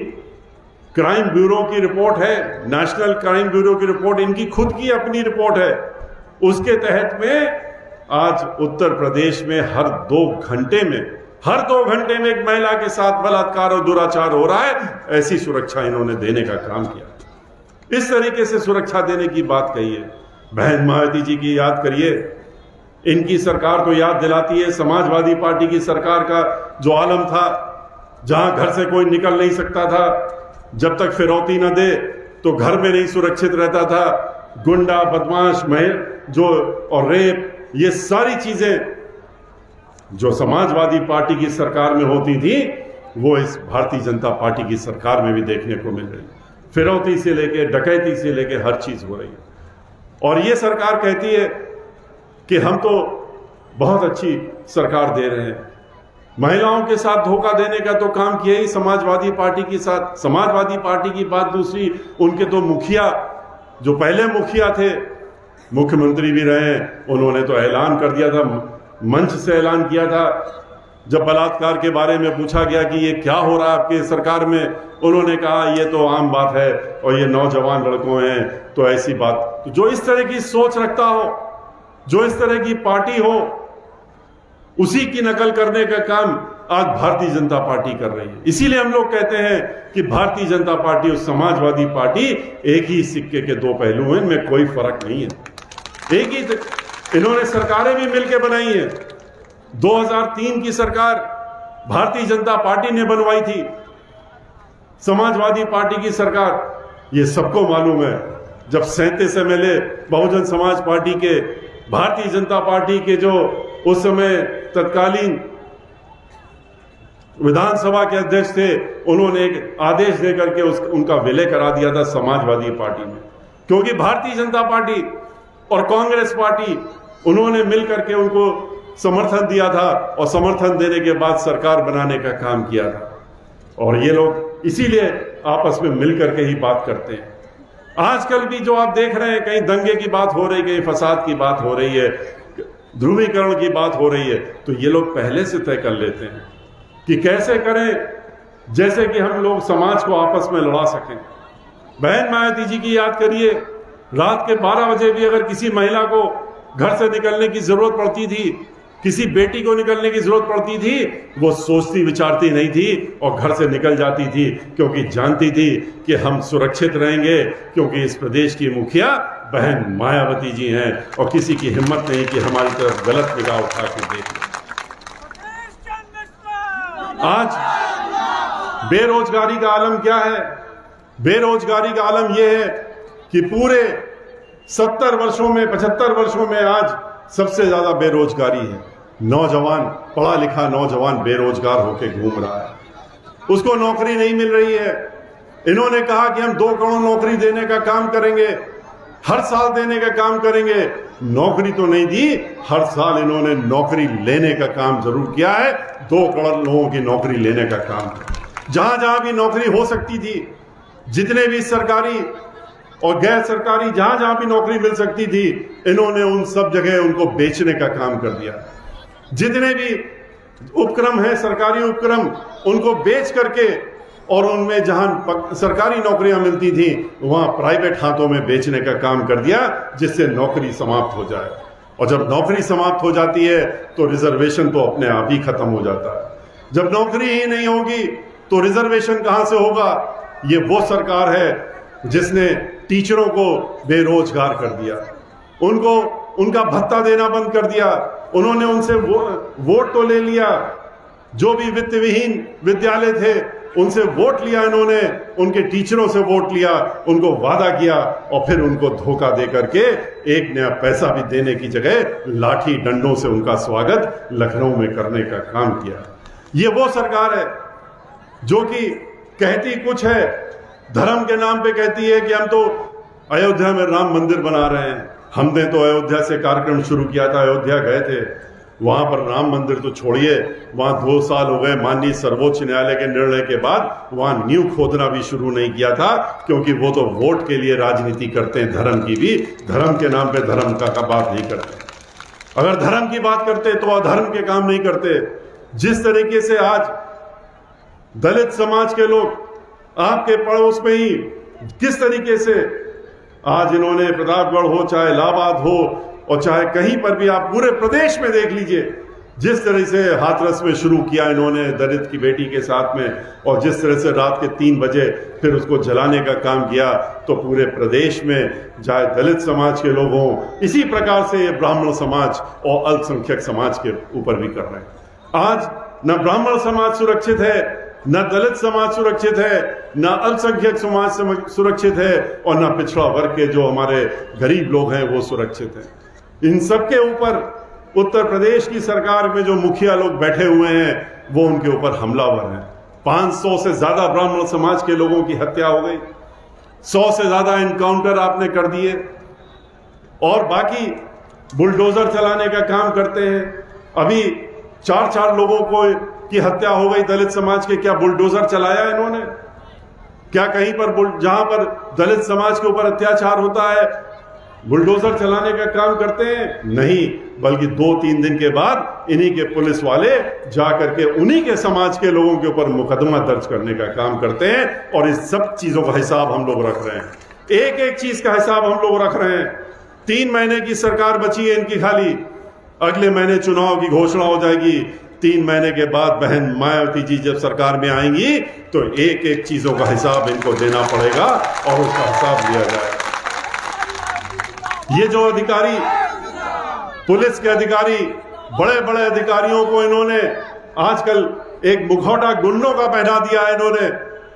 क्राइम ब्यूरो की रिपोर्ट है, नेशनल क्राइम ब्यूरो की रिपोर्ट, इनकी खुद की अपनी रिपोर्ट है, उसके तहत में आज उत्तर प्रदेश में हर 2 घंटे में एक महिला के साथ बलात्कार और दुराचार हो रहा है। ऐसी सुरक्षा इन्होंने देने का काम किया। इस तरीके से सुरक्षा देने की बात कही है। बहन मायावती जी की याद करिए, इनकी सरकार तो याद दिलाती है समाजवादी पार्टी की सरकार का जो आलम था, जहां घर से कोई निकल नहीं सकता था, जब तक फिरौती न दे तो घर में नहीं सुरक्षित रहता था। गुंडा, बदमाश, और रेप, ये सारी चीजें जो समाजवादी पार्टी की सरकार में होती थी, वो इस भारतीय जनता पार्टी की सरकार में भी देखने को मिल रही। फिरौती से लेके, डकैती से लेके हर चीज हो रही है। और ये सरकार कहती है कि हम तो बहुत अच्छी सरकार दे रहे हैं। महिलाओं के साथ धोखा देने का तो काम किया ही समाजवादी पार्टी के साथ। समाजवादी पार्टी की बात दूसरी, उनके तो मुखिया, जो पहले मुखिया थे, मुख्यमंत्री भी रहे, उन्होंने तो ऐलान कर दिया था मंच से ऐलान किया था। जब बलात्कार के बारे में पूछा गया कि ये क्या हो रहा है आपके सरकार में, उन्होंने कहा ये तो आम बात है और ये नौजवान लड़कों हैं तो ऐसी बात। तो जो इस तरह की सोच रखता हो, जो इस तरह की पार्टी हो, उसी की नकल करने का काम आज भारतीय जनता पार्टी कर रही है। इसीलिए हम लोग कहते हैं कि भारतीय जनता पार्टी और समाजवादी पार्टी एक ही सिक्के के दो पहलू हैं, इनमें कोई फर्क नहीं है। एक ही इन्होंने सरकारें भी मिलकर बनाई हैं। 2003 की सरकार भारतीय जनता पार्टी ने बनवाई थी, समाजवादी पार्टी की सरकार, ये सबको मालूम है। जब 37 MLA बहुजन समाज पार्टी के, भारतीय जनता पार्टी के जो उस समय तत्कालीन विधानसभा के अध्यक्ष थे, उन्होंने एक आदेश देकर के उनका विलय करा दिया था समाजवादी पार्टी में, क्योंकि भारतीय जनता पार्टी और कांग्रेस पार्टी उन्होंने मिलकर के उनको समर्थन दिया था और समर्थन देने के बाद सरकार बनाने का काम किया था। और ये लोग इसीलिए आपस में मिलकर के ही बात करते हैं। आजकल भी जो आप देख रहे हैं, कहीं दंगे की बात हो रही, कहीं फसाद की बात हो रही है, ध्रुवीकरण की बात हो रही है, तो ये लोग पहले से तय कर लेते हैं कि कैसे करें जैसे कि हम लोग समाज को आपस में लड़ा सकें। बहन मायावती जी की याद करिए, रात के 12 बजे भी अगर किसी महिला को घर से निकलने की जरूरत पड़ती थी, किसी बेटी को निकलने की जरूरत पड़ती थी, वो सोचती विचारती नहीं थी और घर से निकल जाती थी, क्योंकि जानती थी कि हम सुरक्षित रहेंगे, क्योंकि इस प्रदेश की मुखिया बहन मायावती जी हैं और किसी की हिम्मत नहीं कि हमारी तरफ गलत निगाह उठा के देखें। आज बेरोजगारी का आलम क्या है? बेरोजगारी का आलम यह है कि पूरे 70 वर्षों में, 75 वर्षों में आज सबसे ज्यादा बेरोजगारी है। नौजवान, पढ़ा लिखा नौजवान बेरोजगार होकर घूम रहा है, उसको नौकरी नहीं मिल रही है। इन्होंने कहा कि हम 2 करोड़ नौकरी देने का काम करेंगे, हर साल देने का काम करेंगे। नौकरी तो नहीं दी, हर साल इन्होंने नौकरी लेने का काम जरूर किया है। 2 करोड़ लोगों की नौकरी लेने का काम। जहां जहां भी नौकरी हो सकती थी, जितने भी सरकारी और गैर सरकारी जहां जहां भी नौकरी मिल सकती थी, इन्होंने उन सब जगह उनको बेचने का काम कर दिया। जितने भी उपक्रम है, सरकारी उपक्रम, उनको बेच करके और उनमें जहां सरकारी नौकरियां मिलती थी, वहां प्राइवेट हाथों में बेचने का काम कर दिया, जिससे नौकरी समाप्त हो जाए। और जब नौकरी समाप्त हो जाती है तो रिजर्वेशन तो अपने आप ही खत्म हो जाता है। जब नौकरी ही नहीं होगी तो रिजर्वेशन कहां से होगा? ये वो सरकार है जिसने टीचरों को बेरोजगार कर दिया, उनको उनका भत्ता देना बंद कर दिया। उन्होंने उनसे वोट तो ले लिया, जो भी वित्त विहीन विद्यालय थे उनसे वोट लिया, इन्होंने उनके टीचरों से वोट लिया, उनको वादा किया और फिर उनको धोखा दे करके एक नया पैसा भी देने की जगह लाठी डंडों से उनका स्वागत लखनऊ में करने का काम किया। ये वो सरकार है जो कि कहती कुछ है, धर्म के नाम पे कहती है कि हम तो अयोध्या में राम मंदिर बना रहे हैं। हमने तो अयोध्या से कार्यक्रम शुरू किया था, अयोध्या गए थे, वहां पर राम मंदिर तो छोड़िए, वहां 2 साल हो गए माननीय सर्वोच्च न्यायालय के निर्णय के बाद वहां नींव खोदना भी शुरू नहीं किया था, क्योंकि वो तो वोट के लिए राजनीति करते हैं, धर्म की भी, धर्म के नाम पे धर्म का बात नहीं करते। अगर धर्म की बात करते तो अधर्म के काम नहीं करते। जिस तरीके से आज दलित समाज के लोग आपके पड़ोस में ही किस तरीके से आज इन्होंने प्रतापगढ़ हो, चाहे इलाहाबाद हो और चाहे कहीं पर भी आप पूरे प्रदेश में देख लीजिए, जिस तरह से हाथरस में शुरू किया इन्होंने दलित की बेटी के साथ में, और जिस तरह से रात के 3 बजे फिर उसको जलाने का काम किया, तो पूरे प्रदेश में चाहे दलित समाज के लोग हों, इसी प्रकार से ये ब्राह्मण समाज और अल्पसंख्यक समाज के ऊपर भी कर रहे हैं। आज न ब्राह्मण समाज सुरक्षित है, न दलित समाज सुरक्षित है, न अल्पसंख्यक समाज सुरक्षित है, और न पिछड़ा वर्ग के जो हमारे गरीब लोग हैं वो सुरक्षित हैं। इन सबके ऊपर उत्तर प्रदेश की सरकार में जो मुखिया लोग बैठे हुए हैं वो उनके ऊपर हमलावर हैं। 500 से ज्यादा ब्राह्मण समाज के लोगों की हत्या हो गई, 100 से ज्यादा एनकाउंटर आपने कर दिए, और बाकी बुलडोजर चलाने का काम करते हैं। अभी 4 लोगों को की हत्या हो गई दलित समाज के। क्या बुलडोजर चलाया इन्होंने? क्या कहीं पर जहां पर दलित समाज के ऊपर अत्याचार होता है बुलडोजर चलाने का काम करते हैं? नहीं, बल्कि 2-3 दिन के बाद इन्हीं के पुलिस वाले जा करके उन्हीं के समाज के लोगों के ऊपर मुकदमा दर्ज करने का काम करते हैं। और इस सब चीजों का हिसाब हम लोग रख रहे हैं, एक एक चीज का हिसाब हम लोग रख रहे हैं। 3 महीने की सरकार बची है इनकी खाली, अगले महीने चुनाव की घोषणा हो जाएगी। 3 महीने के बाद बहन मायावती जी जब सरकार में आएंगी तो एक एक चीजों का हिसाब इनको देना पड़ेगा और उसका हिसाब लिया जाएगा। ये जो अधिकारी, पुलिस के अधिकारी, बड़े बड़े अधिकारियों को इन्होंने आजकल एक मुखौटा गुंडों का पहना दिया है इन्होंने,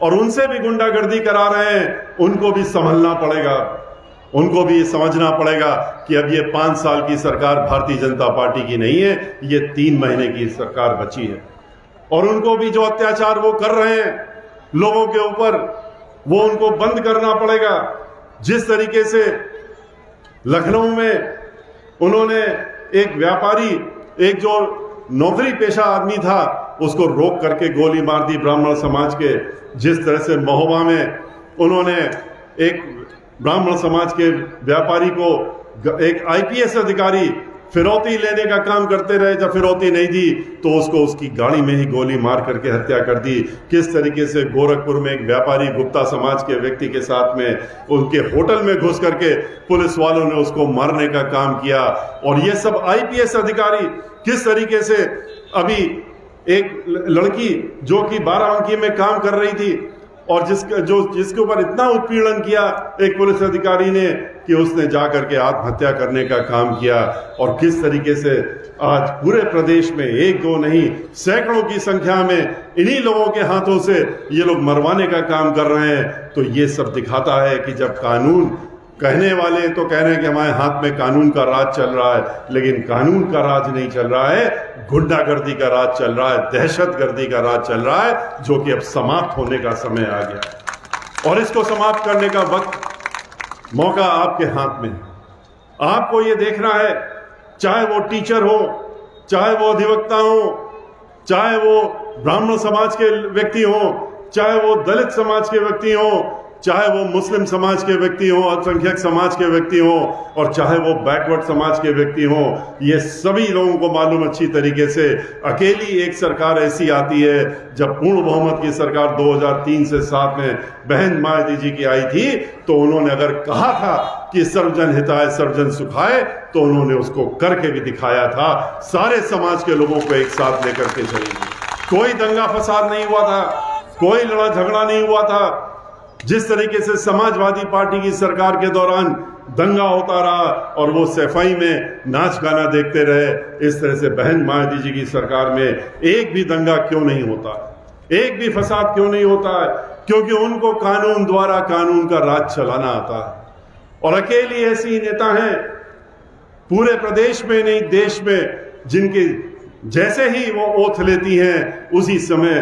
और उनसे भी गुंडागर्दी करा रहे हैं। उनको भी संभलना पड़ेगा, उनको भी समझना पड़ेगा कि अब ये 5 साल की सरकार भारतीय जनता पार्टी की नहीं है, ये 3 महीने की सरकार बची है। और उनको भी जो अत्याचार वो कर रहे हैं लोगों के ऊपर, वो उनको बंद करना पड़ेगा। जिस तरीके से लखनऊ में उन्होंने एक व्यापारी, एक जो नौकरी पेशा आदमी था, उसको रोक करके गोली मार दी ब्राह्मण समाज के। जिस तरह से महोबा में उन्होंने एक ब्राह्मण समाज के व्यापारी को, एक आईपीएस अधिकारी फिरौती लेने का काम करते रहे, जब फिरौती नहीं दी तो उसको उसकी गाड़ी में ही गोली मार करके हत्या कर दी। किस तरीके से गोरखपुर में एक व्यापारी गुप्ता समाज के व्यक्ति के साथ में उनके होटल में घुस करके पुलिस वालों ने उसको मारने का काम किया। और ये सब आईपीएस अधिकारी किस तरीके से, अभी एक लड़की जो कि बाराबंकी में काम कर रही थी और जिसके ऊपर इतना उत्पीड़न किया एक पुलिस अधिकारी ने कि उसने जाकर के आत्महत्या करने का काम किया। और किस तरीके से आज पूरे प्रदेश में 1-2 नहीं, सैकड़ों की संख्या में इन्हीं लोगों के हाथों से ये लोग मरवाने का काम कर रहे हैं। तो ये सब दिखाता है कि जब कानून, कहने वाले तो कह रहे हैं कि हमारे हाथ में कानून का राज चल रहा है, लेकिन कानून का राज नहीं चल रहा है, गुंडागर्दी का राज चल रहा है, दहशतगर्दी का राज चल रहा है, जो कि अब समाप्त होने का समय आ गया। और इसको समाप्त करने का वक्त, मौका आपके हाथ में है। आपको ये देखना है, चाहे वो टीचर हो, चाहे वो अधिवक्ता हो, चाहे वो ब्राह्मण समाज के व्यक्ति हो, चाहे वो दलित समाज के व्यक्ति हो, चाहे वो मुस्लिम समाज के व्यक्ति हो, अल्पसंख्यक समाज के व्यक्ति हो, और चाहे वो बैकवर्ड समाज के व्यक्ति हो, ये सभी लोगों को मालूम अच्छी तरीके से, अकेली एक सरकार ऐसी आती है, जब पूर्ण बहुमत की सरकार 2003 से 7 में बहन मायावती जी की आई थी, तो उन्होंने अगर कहा था कि सर्वजन हिताय सर्वजन सुखाय, तो उन्होंने उसको करके भी दिखाया था। सारे समाज के लोगों को एक साथ लेकर के चली, कोई दंगा फसाद नहीं हुआ था, कोई लड़ा झगड़ा नहीं हुआ था। जिस तरीके से समाजवादी पार्टी की सरकार के दौरान दंगा होता रहा और वो सफाई में नाच गाना देखते रहे, इस तरह से बहन मायावती जी की सरकार में एक भी दंगा क्यों नहीं होता, एक भी फसाद क्यों नहीं होता है? क्योंकि उनको कानून द्वारा कानून का राज चलाना आता है। और अकेली ऐसी नेता हैं पूरे प्रदेश में नहीं, देश में, जिनके जैसे ही वो ओथ लेती हैं, उसी समय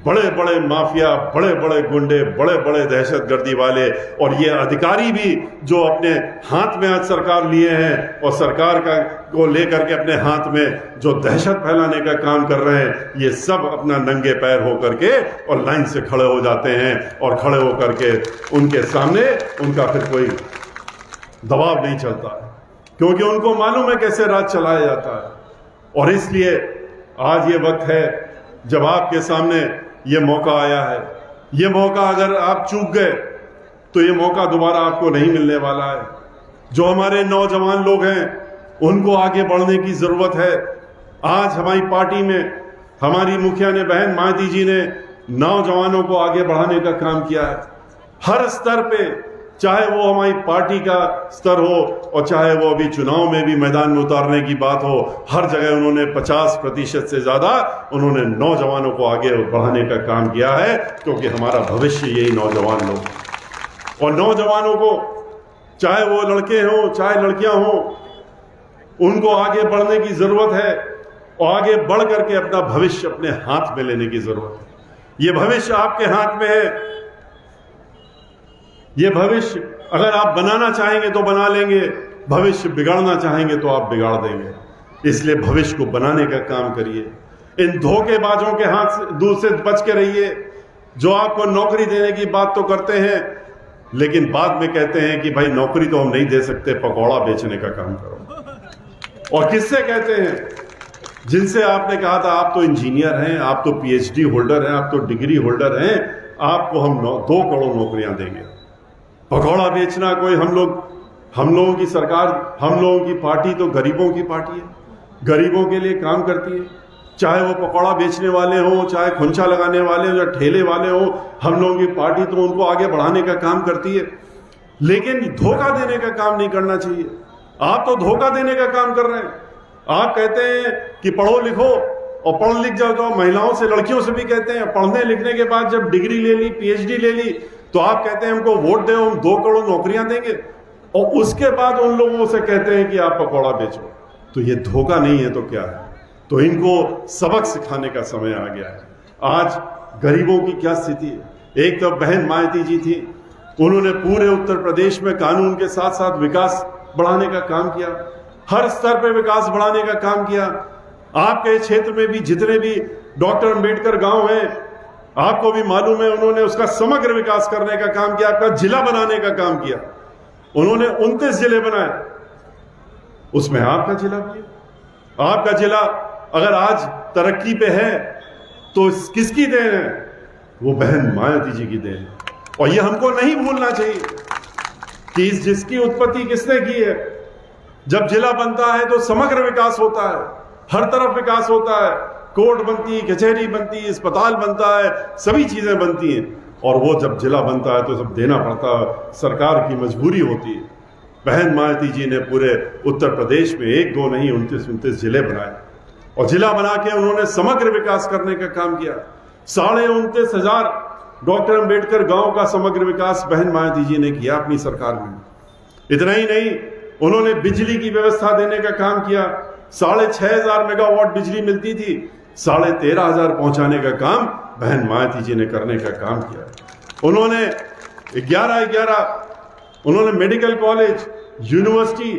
बड़े बड़े माफिया, बड़े बड़े गुंडे, बड़े बड़े दहशतगर्दी वाले और ये अधिकारी भी जो अपने हाथ में आज सरकार लिए हैं और सरकार को लेकर के अपने हाथ में जो दहशत फैलाने का काम कर रहे हैं, ये सब अपना नंगे पैर होकर के और लाइन से खड़े हो जाते हैं। और खड़े होकर के उनके सामने उनका फिर कोई दबाव नहीं चलता, क्योंकि उनको मालूम है कैसे राज चलाया जाता है। और इसलिए आज ये वक्त है जब आपके सामने ये मौका आया है। ये मौका अगर आप चूक गए तो ये मौका दोबारा आपको नहीं मिलने वाला है। जो हमारे नौजवान लोग हैं उनको आगे बढ़ने की जरूरत है। आज हमारी पार्टी में हमारी मुखिया ने, बहन मायावती जी ने, नौजवानों को आगे बढ़ाने का काम किया है हर स्तर पे, चाहे वो हमारी पार्टी का स्तर हो और चाहे वो अभी चुनाव में भी मैदान में उतारने की बात हो। हर जगह उन्होंने 50% से ज्यादा उन्होंने नौजवानों को आगे बढ़ाने का काम किया है, क्योंकि हमारा भविष्य यही नौजवान लोग। और नौजवानों को, चाहे वो लड़के हों चाहे लड़कियां हों, उनको आगे बढ़ने की जरूरत है और आगे बढ़ करके अपना भविष्य अपने हाथ में लेने की जरूरत है। ये भविष्य आपके हाथ में है। ये भविष्य अगर आप बनाना चाहेंगे तो बना लेंगे, भविष्य बिगाड़ना चाहेंगे तो आप बिगाड़ देंगे। इसलिए भविष्य को बनाने का काम करिए। इन धोखेबाजों के हाथ से दूर से बच के रहिए, जो आपको नौकरी देने की बात तो करते हैं लेकिन बाद में कहते हैं कि भाई नौकरी तो हम नहीं दे सकते, पकौड़ा बेचने का काम करो। और किससे कहते हैं? जिनसे आपने कहा था आप तो इंजीनियर हैं, आप तो पीएचडी होल्डर हैं, आप तो डिग्री होल्डर हैं, आपको हम 2 करोड़ नौकरियां देंगे। पकौड़ा बेचना कोई हम लोगों की सरकार, हम लोगों की पार्टी तो गरीबों की पार्टी है, गरीबों के लिए काम करती है। चाहे वो पकौड़ा बेचने वाले हो, चाहे खुंचा लगाने वाले हो, या ठेले वाले हो, हम लोगों की पार्टी तो उनको आगे बढ़ाने का काम करती है। लेकिन धोखा देने का काम नहीं करना चाहिए। आप तो धोखा देने का काम कर रहे हैं। आप कहते हैं कि पढ़ो लिखो और पढ़ लिख जाओ। महिलाओं से, लड़कियों से भी कहते हैं, पढ़ने लिखने के बाद जब डिग्री ले ली, पीएचडी ले ली, तो आप कहते हैं हमको वोट दो, हम 2 करोड़ नौकरियां देंगे, और उसके बाद उन लोगों से कहते हैं कि आप पकौड़ा बेचो। तो ये धोखा नहीं है तो क्या है? तो इनको सबक सिखाने का समय आ गया है। आज गरीबों की क्या स्थिति है? एक तो बहन मायावती जी थी, उन्होंने पूरे उत्तर प्रदेश में कानून के साथ साथ विकास बढ़ाने का काम किया, हर स्तर पे विकास बढ़ाने का काम किया। आपके क्षेत्र में भी जितने भी डॉक्टर अंबेडकर गांव हैं, आपको भी मालूम है, उन्होंने उसका समग्र विकास करने का काम किया, आपका जिला बनाने का काम किया। उन्होंने 29 जिले बनाए, उसमें आपका जिला भी है। आपका जिला अगर आज तरक्की पे है तो किसकी देन है? वो बहन मायावती जी की देन है। और ये हमको नहीं भूलना चाहिए कि जिसकी उत्पत्ति किसने की है। जब जिला बनता है तो समग्र विकास होता है, हर तरफ विकास होता है, कोर्ट बनती, कचहरी बनती, अस्पताल बनता है, सभी चीजें बनती हैं। और वो जब जिला बनता है तो सब देना पड़ता है, सरकार की मजबूरी होती है। बहन मायावती जी ने पूरे उत्तर प्रदेश में 1-2 नहीं 29 जिले बनाए, और जिला बना के उन्होंने समग्र विकास करने का काम किया। 29,500 डॉक्टर अंबेडकर गांव का समग्र विकास बहन मायावती जी ने किया अपनी सरकार में। इतना ही नहीं, उन्होंने बिजली की व्यवस्था देने का काम किया। 6,500 मेगावाट बिजली मिलती थी, 13,500 पहुंचाने का काम बहन मायावती जी ने करने का काम किया। उन्होंने 11 उन्होंने मेडिकल कॉलेज, यूनिवर्सिटी,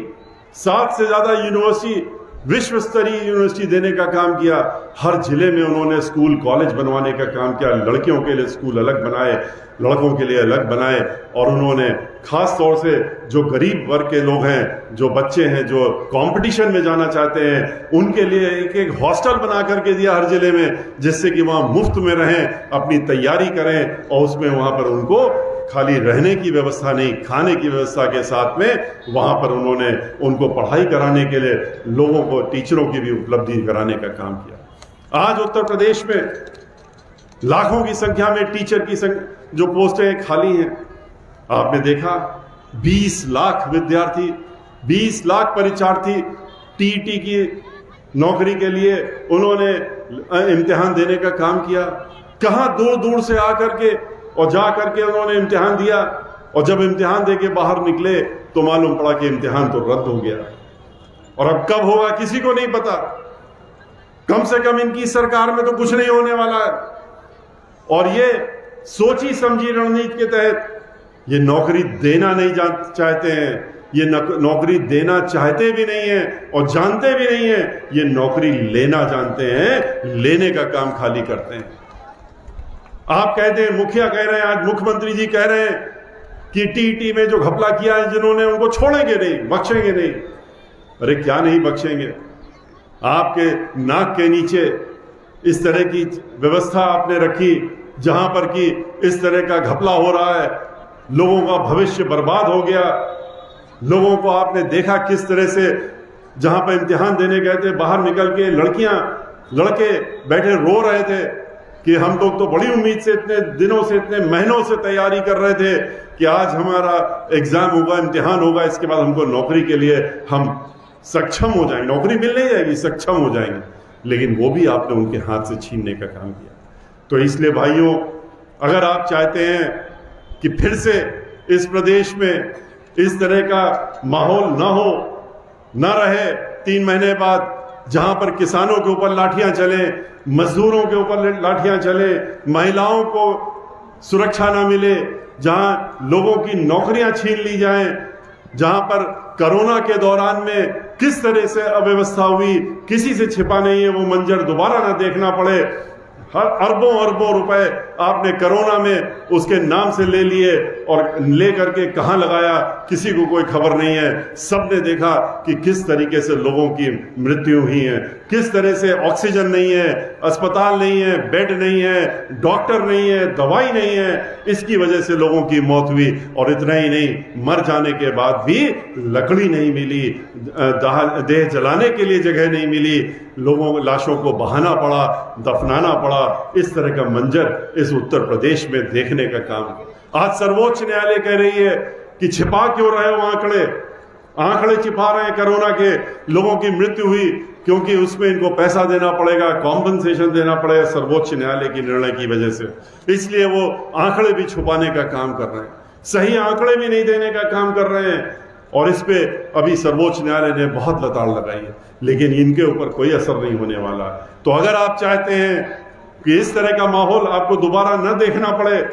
7 से ज्यादा यूनिवर्सिटी, विश्व स्तरीय यूनिवर्सिटी देने का काम किया। हर जिले में उन्होंने स्कूल कॉलेज बनवाने का काम किया। लड़कियों के लिए स्कूल अलग बनाए, लड़कों के लिए अलग बनाए। और उन्होंने खास तौर से जो गरीब वर्ग के लोग हैं, जो बच्चे हैं, जो कंपटीशन में जाना चाहते हैं, उनके लिए एक हॉस्टल बना करके दिया हर जिले में, जिससे कि वहाँ मुफ्त में रहें, अपनी तैयारी करें, और उसमें वहाँ पर उनको खाली रहने की व्यवस्था नहीं, खाने की व्यवस्था के साथ में वहां पर उन्होंने उनको पढ़ाई कराने के लिए लोगों को, टीचरों की भी उपलब्धि कराने का काम किया। आज उत्तर प्रदेश में लाखों की संख्या में टीचर की जो पोस्टें खाली हैं। आपने देखा 20 लाख विद्यार्थी, 20 लाख परीक्षार्थी टीईटी की नौकरी के लिए उन्होंने इम्तिहान देने का काम किया। कहां दूर दूर से आकर के और जा करके उन्होंने इम्तिहान दिया, और जब इम्तिहान देके बाहर निकले तो मालूम पड़ा कि इम्तिहान तो रद्द हो गया। और अब कब होगा किसी को नहीं पता। कम से कम इनकी सरकार में तो कुछ नहीं होने वाला है। और ये सोची समझी रणनीति के तहत ये नौकरी देना नहीं चाहते हैं, ये नौकरी देना चाहते भी नहीं है और जानते भी नहीं है, ये नौकरी लेना जानते हैं, लेने का काम खाली करते हैं। आप कहते हैं, मुखिया कह रहे हैं, आज मुख्यमंत्री जी कह रहे हैं कि टीटी में जो घपला किया है जिन्होंने, उनको छोड़ेंगे नहीं, बख्शेंगे नहीं। अरे क्या नहीं बख्शेंगे? आपके नाक के नीचे इस तरह की व्यवस्था आपने रखी जहां पर कि इस तरह का घपला हो रहा है, लोगों का भविष्य बर्बाद हो गया। लोगों को आपने देखा किस तरह से जहां पर इम्तिहान देने गए थे, बाहर निकल के लड़के बैठे रो रहे थे कि हम लोग तो बड़ी उम्मीद से इतने दिनों से, इतने महीनों से तैयारी कर रहे थे कि आज हमारा एग्जाम होगा, इम्तिहान होगा, इसके बाद हमको नौकरी के लिए हम सक्षम हो जाएंगे, नौकरी मिल नहीं जाएगी, सक्षम हो जाएंगे। लेकिन वो भी आपने उनके हाथ से छीनने का काम किया। तो इसलिए भाइयों, अगर आप चाहते हैं कि फिर से इस प्रदेश में इस तरह का माहौल न रहे 3 महीने बाद, जहां पर किसानों के ऊपर लाठियां चले, मजदूरों के ऊपर लाठियां चले, महिलाओं को सुरक्षा ना मिले, जहां लोगों की नौकरियां छीन ली जाएं, जहां पर कोरोना के दौरान में किस तरह से अव्यवस्था हुई, किसी से छिपा नहीं है, वो मंजर दोबारा ना देखना पड़े। हर अरबों रुपए आपने कोरोना में उसके नाम से ले लिए और ले करके कहाँ लगाया, किसी को कोई खबर नहीं है। सबने देखा कि किस तरीके से लोगों की मृत्यु हुई है, किस तरह से ऑक्सीजन नहीं है, अस्पताल नहीं है, बेड नहीं है, डॉक्टर नहीं है, दवाई नहीं है, इसकी वजह से लोगों की मौत हुई। और इतना ही नहीं, मर जाने के बाद भी लकड़ी नहीं मिली, देह जलाने के लिए जगह नहीं मिली, लोगों लाशों को बहाना पड़ा, दफनाना पड़ा। इस तरह का मंजर इस उत्तर प्रदेश में देखने का काम। आज सर्वोच्च न्यायालय कह रही है कि छिपा क्यों रहे हो आंकड़े छिपा रहे हैं कोरोना के, लोगों की मृत्यु हुई क्योंकि उसमें इनको पैसा देना पड़ेगा, कॉम्पनसेशन देना पड़ेगा सर्वोच्च न्यायालय की निर्णय की वजह से, इसलिए वो आंकड़े भी छुपाने का काम कर रहे हैं, सही आंकड़े भी नहीं देने का काम कर रहे हैं। और इस पे अभी सर्वोच्च न्यायालय ने बहुत लताड़ लगाई है, लेकिन इनके ऊपर कोई असर नहीं होने वाला। तो अगर आप चाहते हैं कि इस तरह का माहौल आपको दोबारा न देखना पड़े,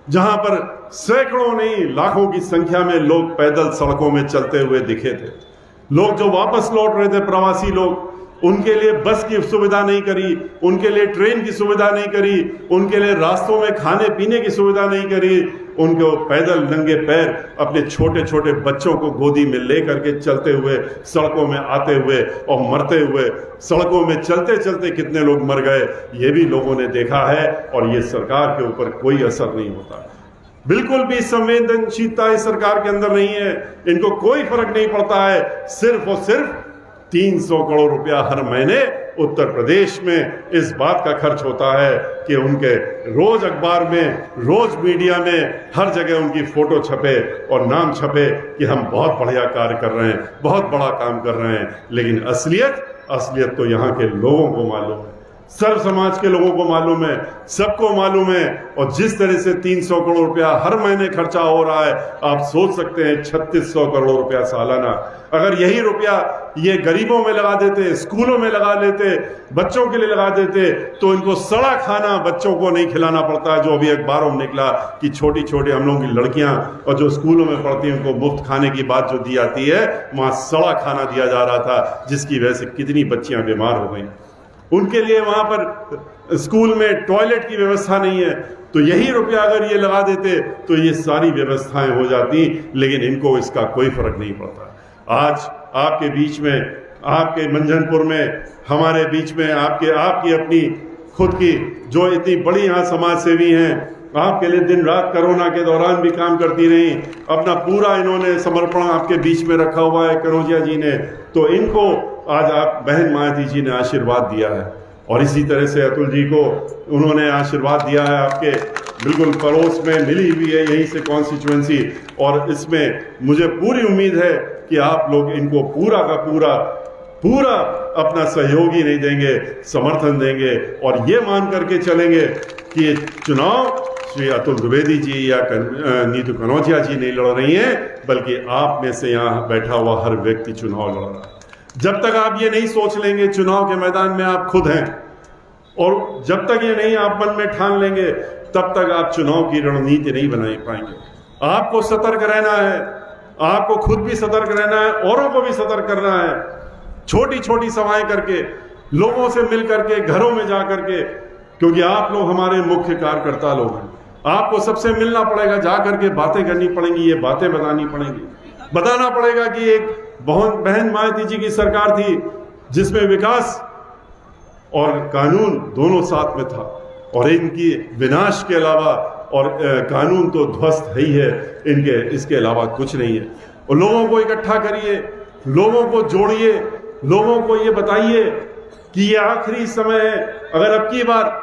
जहां पर सैकड़ों नहीं लाखों की संख्या में लोग पैदल सड़कों में चलते हुए दिखे थे, लोग जो वापस लौट रहे थे प्रवासी लोग, उनके लिए बस की सुविधा नहीं करी, उनके लिए ट्रेन की सुविधा नहीं करी, उनके लिए रास्तों में खाने पीने की सुविधा नहीं करी, उनको पैदल नंगे पैर अपने छोटे छोटे बच्चों को गोदी में ले करके चलते हुए सड़कों में आते हुए और मरते हुए, सड़कों में चलते चलते कितने लोग मर गए ये भी लोगों ने देखा है। और ये सरकार के ऊपर कोई असर नहीं होता, बिल्कुल भी संवेदनशीलता इस सरकार के अंदर नहीं है, इनको कोई फर्क नहीं पड़ता है। सिर्फ और सिर्फ 300 करोड़ रुपया हर महीने उत्तर प्रदेश में इस बात का खर्च होता है कि उनके रोज अखबार में, रोज मीडिया में, हर जगह उनकी फोटो छपे और नाम छपे कि हम बहुत बढ़िया कार्य कर रहे हैं, बहुत बड़ा काम कर रहे हैं। लेकिन असलियत तो यहाँ के लोगों को मालूम है, सर्व समाज के लोगों को मालूम है, सबको मालूम है। और जिस तरह से 300 करोड़ रुपया हर महीने खर्चा हो रहा है, आप सोच सकते हैं 3600 करोड़ रुपया सालाना। अगर यही रुपया ये गरीबों में लगा देते, स्कूलों में लगा देते, बच्चों के लिए लगा देते, तो इनको सड़ा खाना बच्चों को नहीं खिलाना पड़ता है। जो अभी अखबारों में निकला कि छोटी छोटी हम लोगों की लड़कियां और जो स्कूलों में पढ़ती हैं उनको मुफ्त खाने की बात जो दी जाती है, वहां सड़ा खाना दिया जा रहा था, जिसकी वजह से कितनी बच्चियां बीमार हो गई। उनके लिए वहां पर स्कूल में टॉयलेट की व्यवस्था नहीं है, तो यही रुपया अगर ये लगा देते तो ये सारी व्यवस्थाएं हो जाती, लेकिन इनको इसका कोई फर्क नहीं पड़ता। आज आपके बीच में, आपके मंझनपुर में, हमारे बीच में आपकी अपनी खुद की जो इतनी बड़ी यहाँ समाज सेवी हैं, आपके लिए दिन रात कोरोना के दौरान भी काम करती रही, अपना पूरा इन्होंने समर्पण आपके बीच में रखा हुआ है कनौजिया जी ने। तो इनको आज आप बहन मायावती जी ने आशीर्वाद दिया है, और इसी तरह से अतुल जी को उन्होंने आशीर्वाद दिया है, आपके बिल्कुल पड़ोस में मिली हुई है यहीं से कॉन्स्टिट्यूएंसी। और इसमें मुझे पूरी उम्मीद है कि आप लोग इनको पूरा का पूरा अपना सहयोग ही नहीं देंगे, समर्थन देंगे, और ये मान करके चलेंगे कि ये चुनाव श्री अतुल द्विवेदी जी या नीतू कनौजिया जी नहीं लड़ रही हैं, बल्कि आप में से यहाँ बैठा हुआ हर व्यक्ति चुनाव लड़ रहा है। जब तक आप ये नहीं सोच लेंगे चुनाव के मैदान में आप खुद हैं, और जब तक ये नहीं आप मन में ठान लेंगे, तब तक आप चुनाव की रणनीति नहीं बना पाएंगे। आपको सतर्क रहना है, आपको खुद भी सतर्क रहना है, औरों को भी सतर्क करना है। छोटी छोटी सभाएं करके, लोगों से मिल करके, घरों में जा करके, क्योंकि आप लोग हमारे मुख्य कार्यकर्ता लोग हैं, आपको सबसे मिलना पड़ेगा, जा करके बातें करनी पड़ेंगी, ये बातें बतानी पड़ेंगी, बताना पड़ेगा कि एक बहन मायावती जी की सरकार थी जिसमें विकास और कानून दोनों साथ में था, और इनकी विनाश के अलावा, और कानून तो ध्वस्त है ही है, इनके इसके अलावा कुछ नहीं है। और लोगों को इकट्ठा करिए, लोगों को जोड़िए, लोगों को ये बताइए कि ये आखिरी समय है। अगर अब की बार,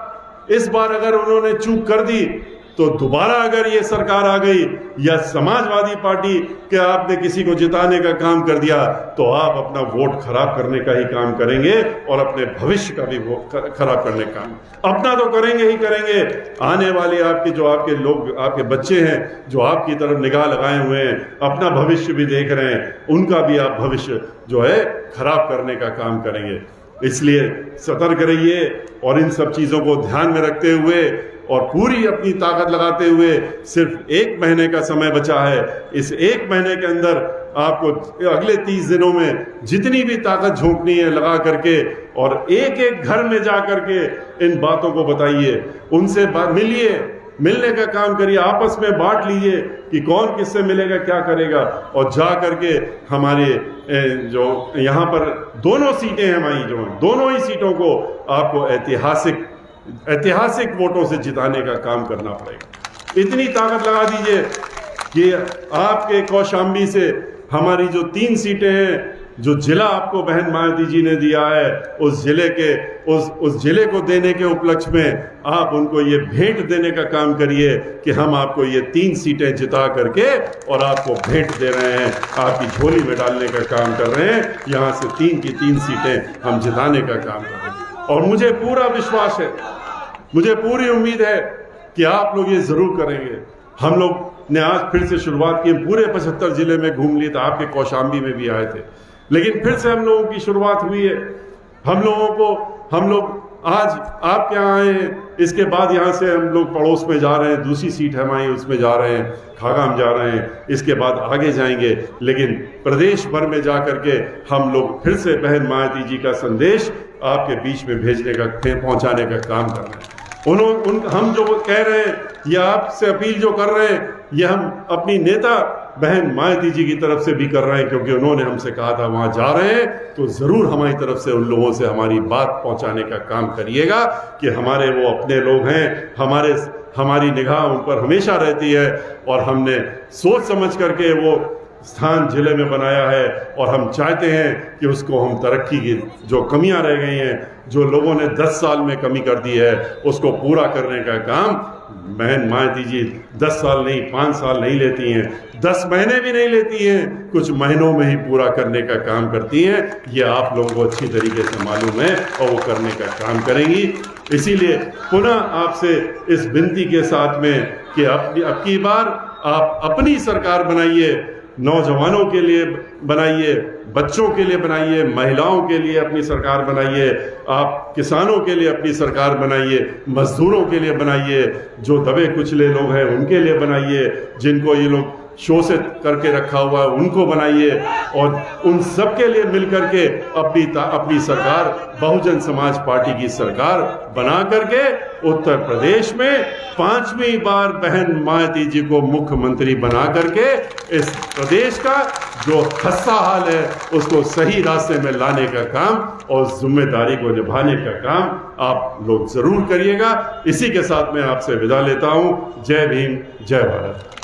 इस बार अगर उन्होंने चूक कर दी, तो दोबारा अगर ये सरकार आ गई या समाजवादी पार्टी के आपने किसी को जिताने का काम कर दिया, तो आप अपना वोट खराब करने का ही काम करेंगे, और अपने भविष्य का भी वोट खराब करने का काम अपना तो करेंगे ही करेंगे। आने वाले आपके जो आपके लोग, आपके बच्चे हैं जो आपकी तरफ निगाह लगाए हुए हैं, अपना भविष्य भी देख रहे हैं, उनका भी आप भविष्य जो है खराब करने का काम करेंगे। इसलिए सतर्क रहिए, और इन सब चीज़ों को ध्यान में रखते हुए, और पूरी अपनी ताकत लगाते हुए सिर्फ 1 महीने का समय बचा है। इस 1 महीने के अंदर आपको अगले 30 दिनों में जितनी भी ताकत झोंकनी है लगा करके और एक एक घर में जा करके इन बातों को बताइए, उनसे मिलिए, मिलने का काम करिए, आपस में बांट लीजिए कि कौन किससे मिलेगा, क्या करेगा। और जा करके हमारे जो यहाँ पर दोनों सीटें हैं हमारी, जो दोनों ही सीटों को आपको ऐतिहासिक वोटों से जिताने का काम करना पड़ेगा। इतनी ताकत लगा दीजिए कि आपके कौशाम्बी से हमारी जो 3 सीटें हैं, जो जिला आपको बहन मायावती जी ने दिया है, उस जिले को देने के उपलक्ष्य में आप उनको ये भेंट देने का काम करिए कि हम आपको ये 3 सीटें जिता करके और आपको भेंट दे रहे हैं, आपकी झोली में डालने का काम कर रहे हैं। यहाँ से 3 की 3 सीटें हम जिताने का काम कर रहे हैं और मुझे पूरा विश्वास है, मुझे पूरी उम्मीद है कि आप लोग ये जरूर करेंगे। हम लोग ने आज फिर से शुरुआत की, पूरे 75 जिले में घूम लिए थे, आपके कौशाम्बी में भी आए थे, लेकिन फिर से हम लोगों की शुरुआत हुई है। हम लोग आज आपके यहाँ आए हैं, इसके बाद यहाँ से हम लोग पड़ोस में जा रहे हैं, दूसरी सीट हमारी उसमें जा रहे हैं, खागाम जा रहे हैं, इसके बाद आगे जाएंगे। लेकिन प्रदेश भर में जा करके हम लोग फिर से बहन मायावती जी का संदेश आपके बीच में भेजने का, पहुँचाने का काम कर रहे हैं। हम जो कह रहे हैं, ये आपसे अपील जो कर रहे हैं, ये हम अपनी नेता बहन मायावती जी की तरफ से भी कर रहे हैं, क्योंकि उन्होंने हमसे कहा था वहां जा रहे हैं तो जरूर हमारी तरफ से उन लोगों से हमारी बात पहुंचाने का काम करिएगा कि हमारे वो अपने लोग हैं, हमारी निगाह उन पर हमेशा रहती है और हमने सोच समझ करके वो स्थान जिले में बनाया है और हम चाहते हैं कि उसको हम तरक्की की जो कमियां रह गई हैं, जो लोगों ने 10 साल में कमी कर दी है, उसको पूरा करने का काम बहन मायावती जी 10 साल नहीं, 5 साल नहीं लेती हैं, 10 महीने भी नहीं लेती हैं, कुछ महीनों में ही पूरा करने का काम करती हैं। ये आप लोगों को अच्छी तरीके से मालूम है और वो करने का काम करेंगी। इसीलिए पुनः आपसे इस विनती के साथ में कि अब की बार आप अपनी सरकार बनाइए, नौजवानों के लिए बनाइए, बच्चों के लिए बनाइए, महिलाओं के लिए अपनी सरकार बनाइए, आप किसानों के लिए अपनी सरकार बनाइए, मजदूरों के लिए बनाइए, जो दबे कुचले लोग हैं उनके लिए बनाइए, जिनको ये लोग शोषित करके रखा हुआ है उनको बनाइए और उन सब के लिए मिलकर के अपनी सरकार बहुजन समाज पार्टी की सरकार बना करके उत्तर प्रदेश में 5वीं बार बहन मायावती जी को मुख्यमंत्री बना करके इस प्रदेश का जो खस्ता हाल है उसको सही रास्ते में लाने का काम और जिम्मेदारी को निभाने का काम आप लोग जरूर करिएगा। इसी के साथ मैं आपसे विदा लेता हूं। जय भीम, जय भारत।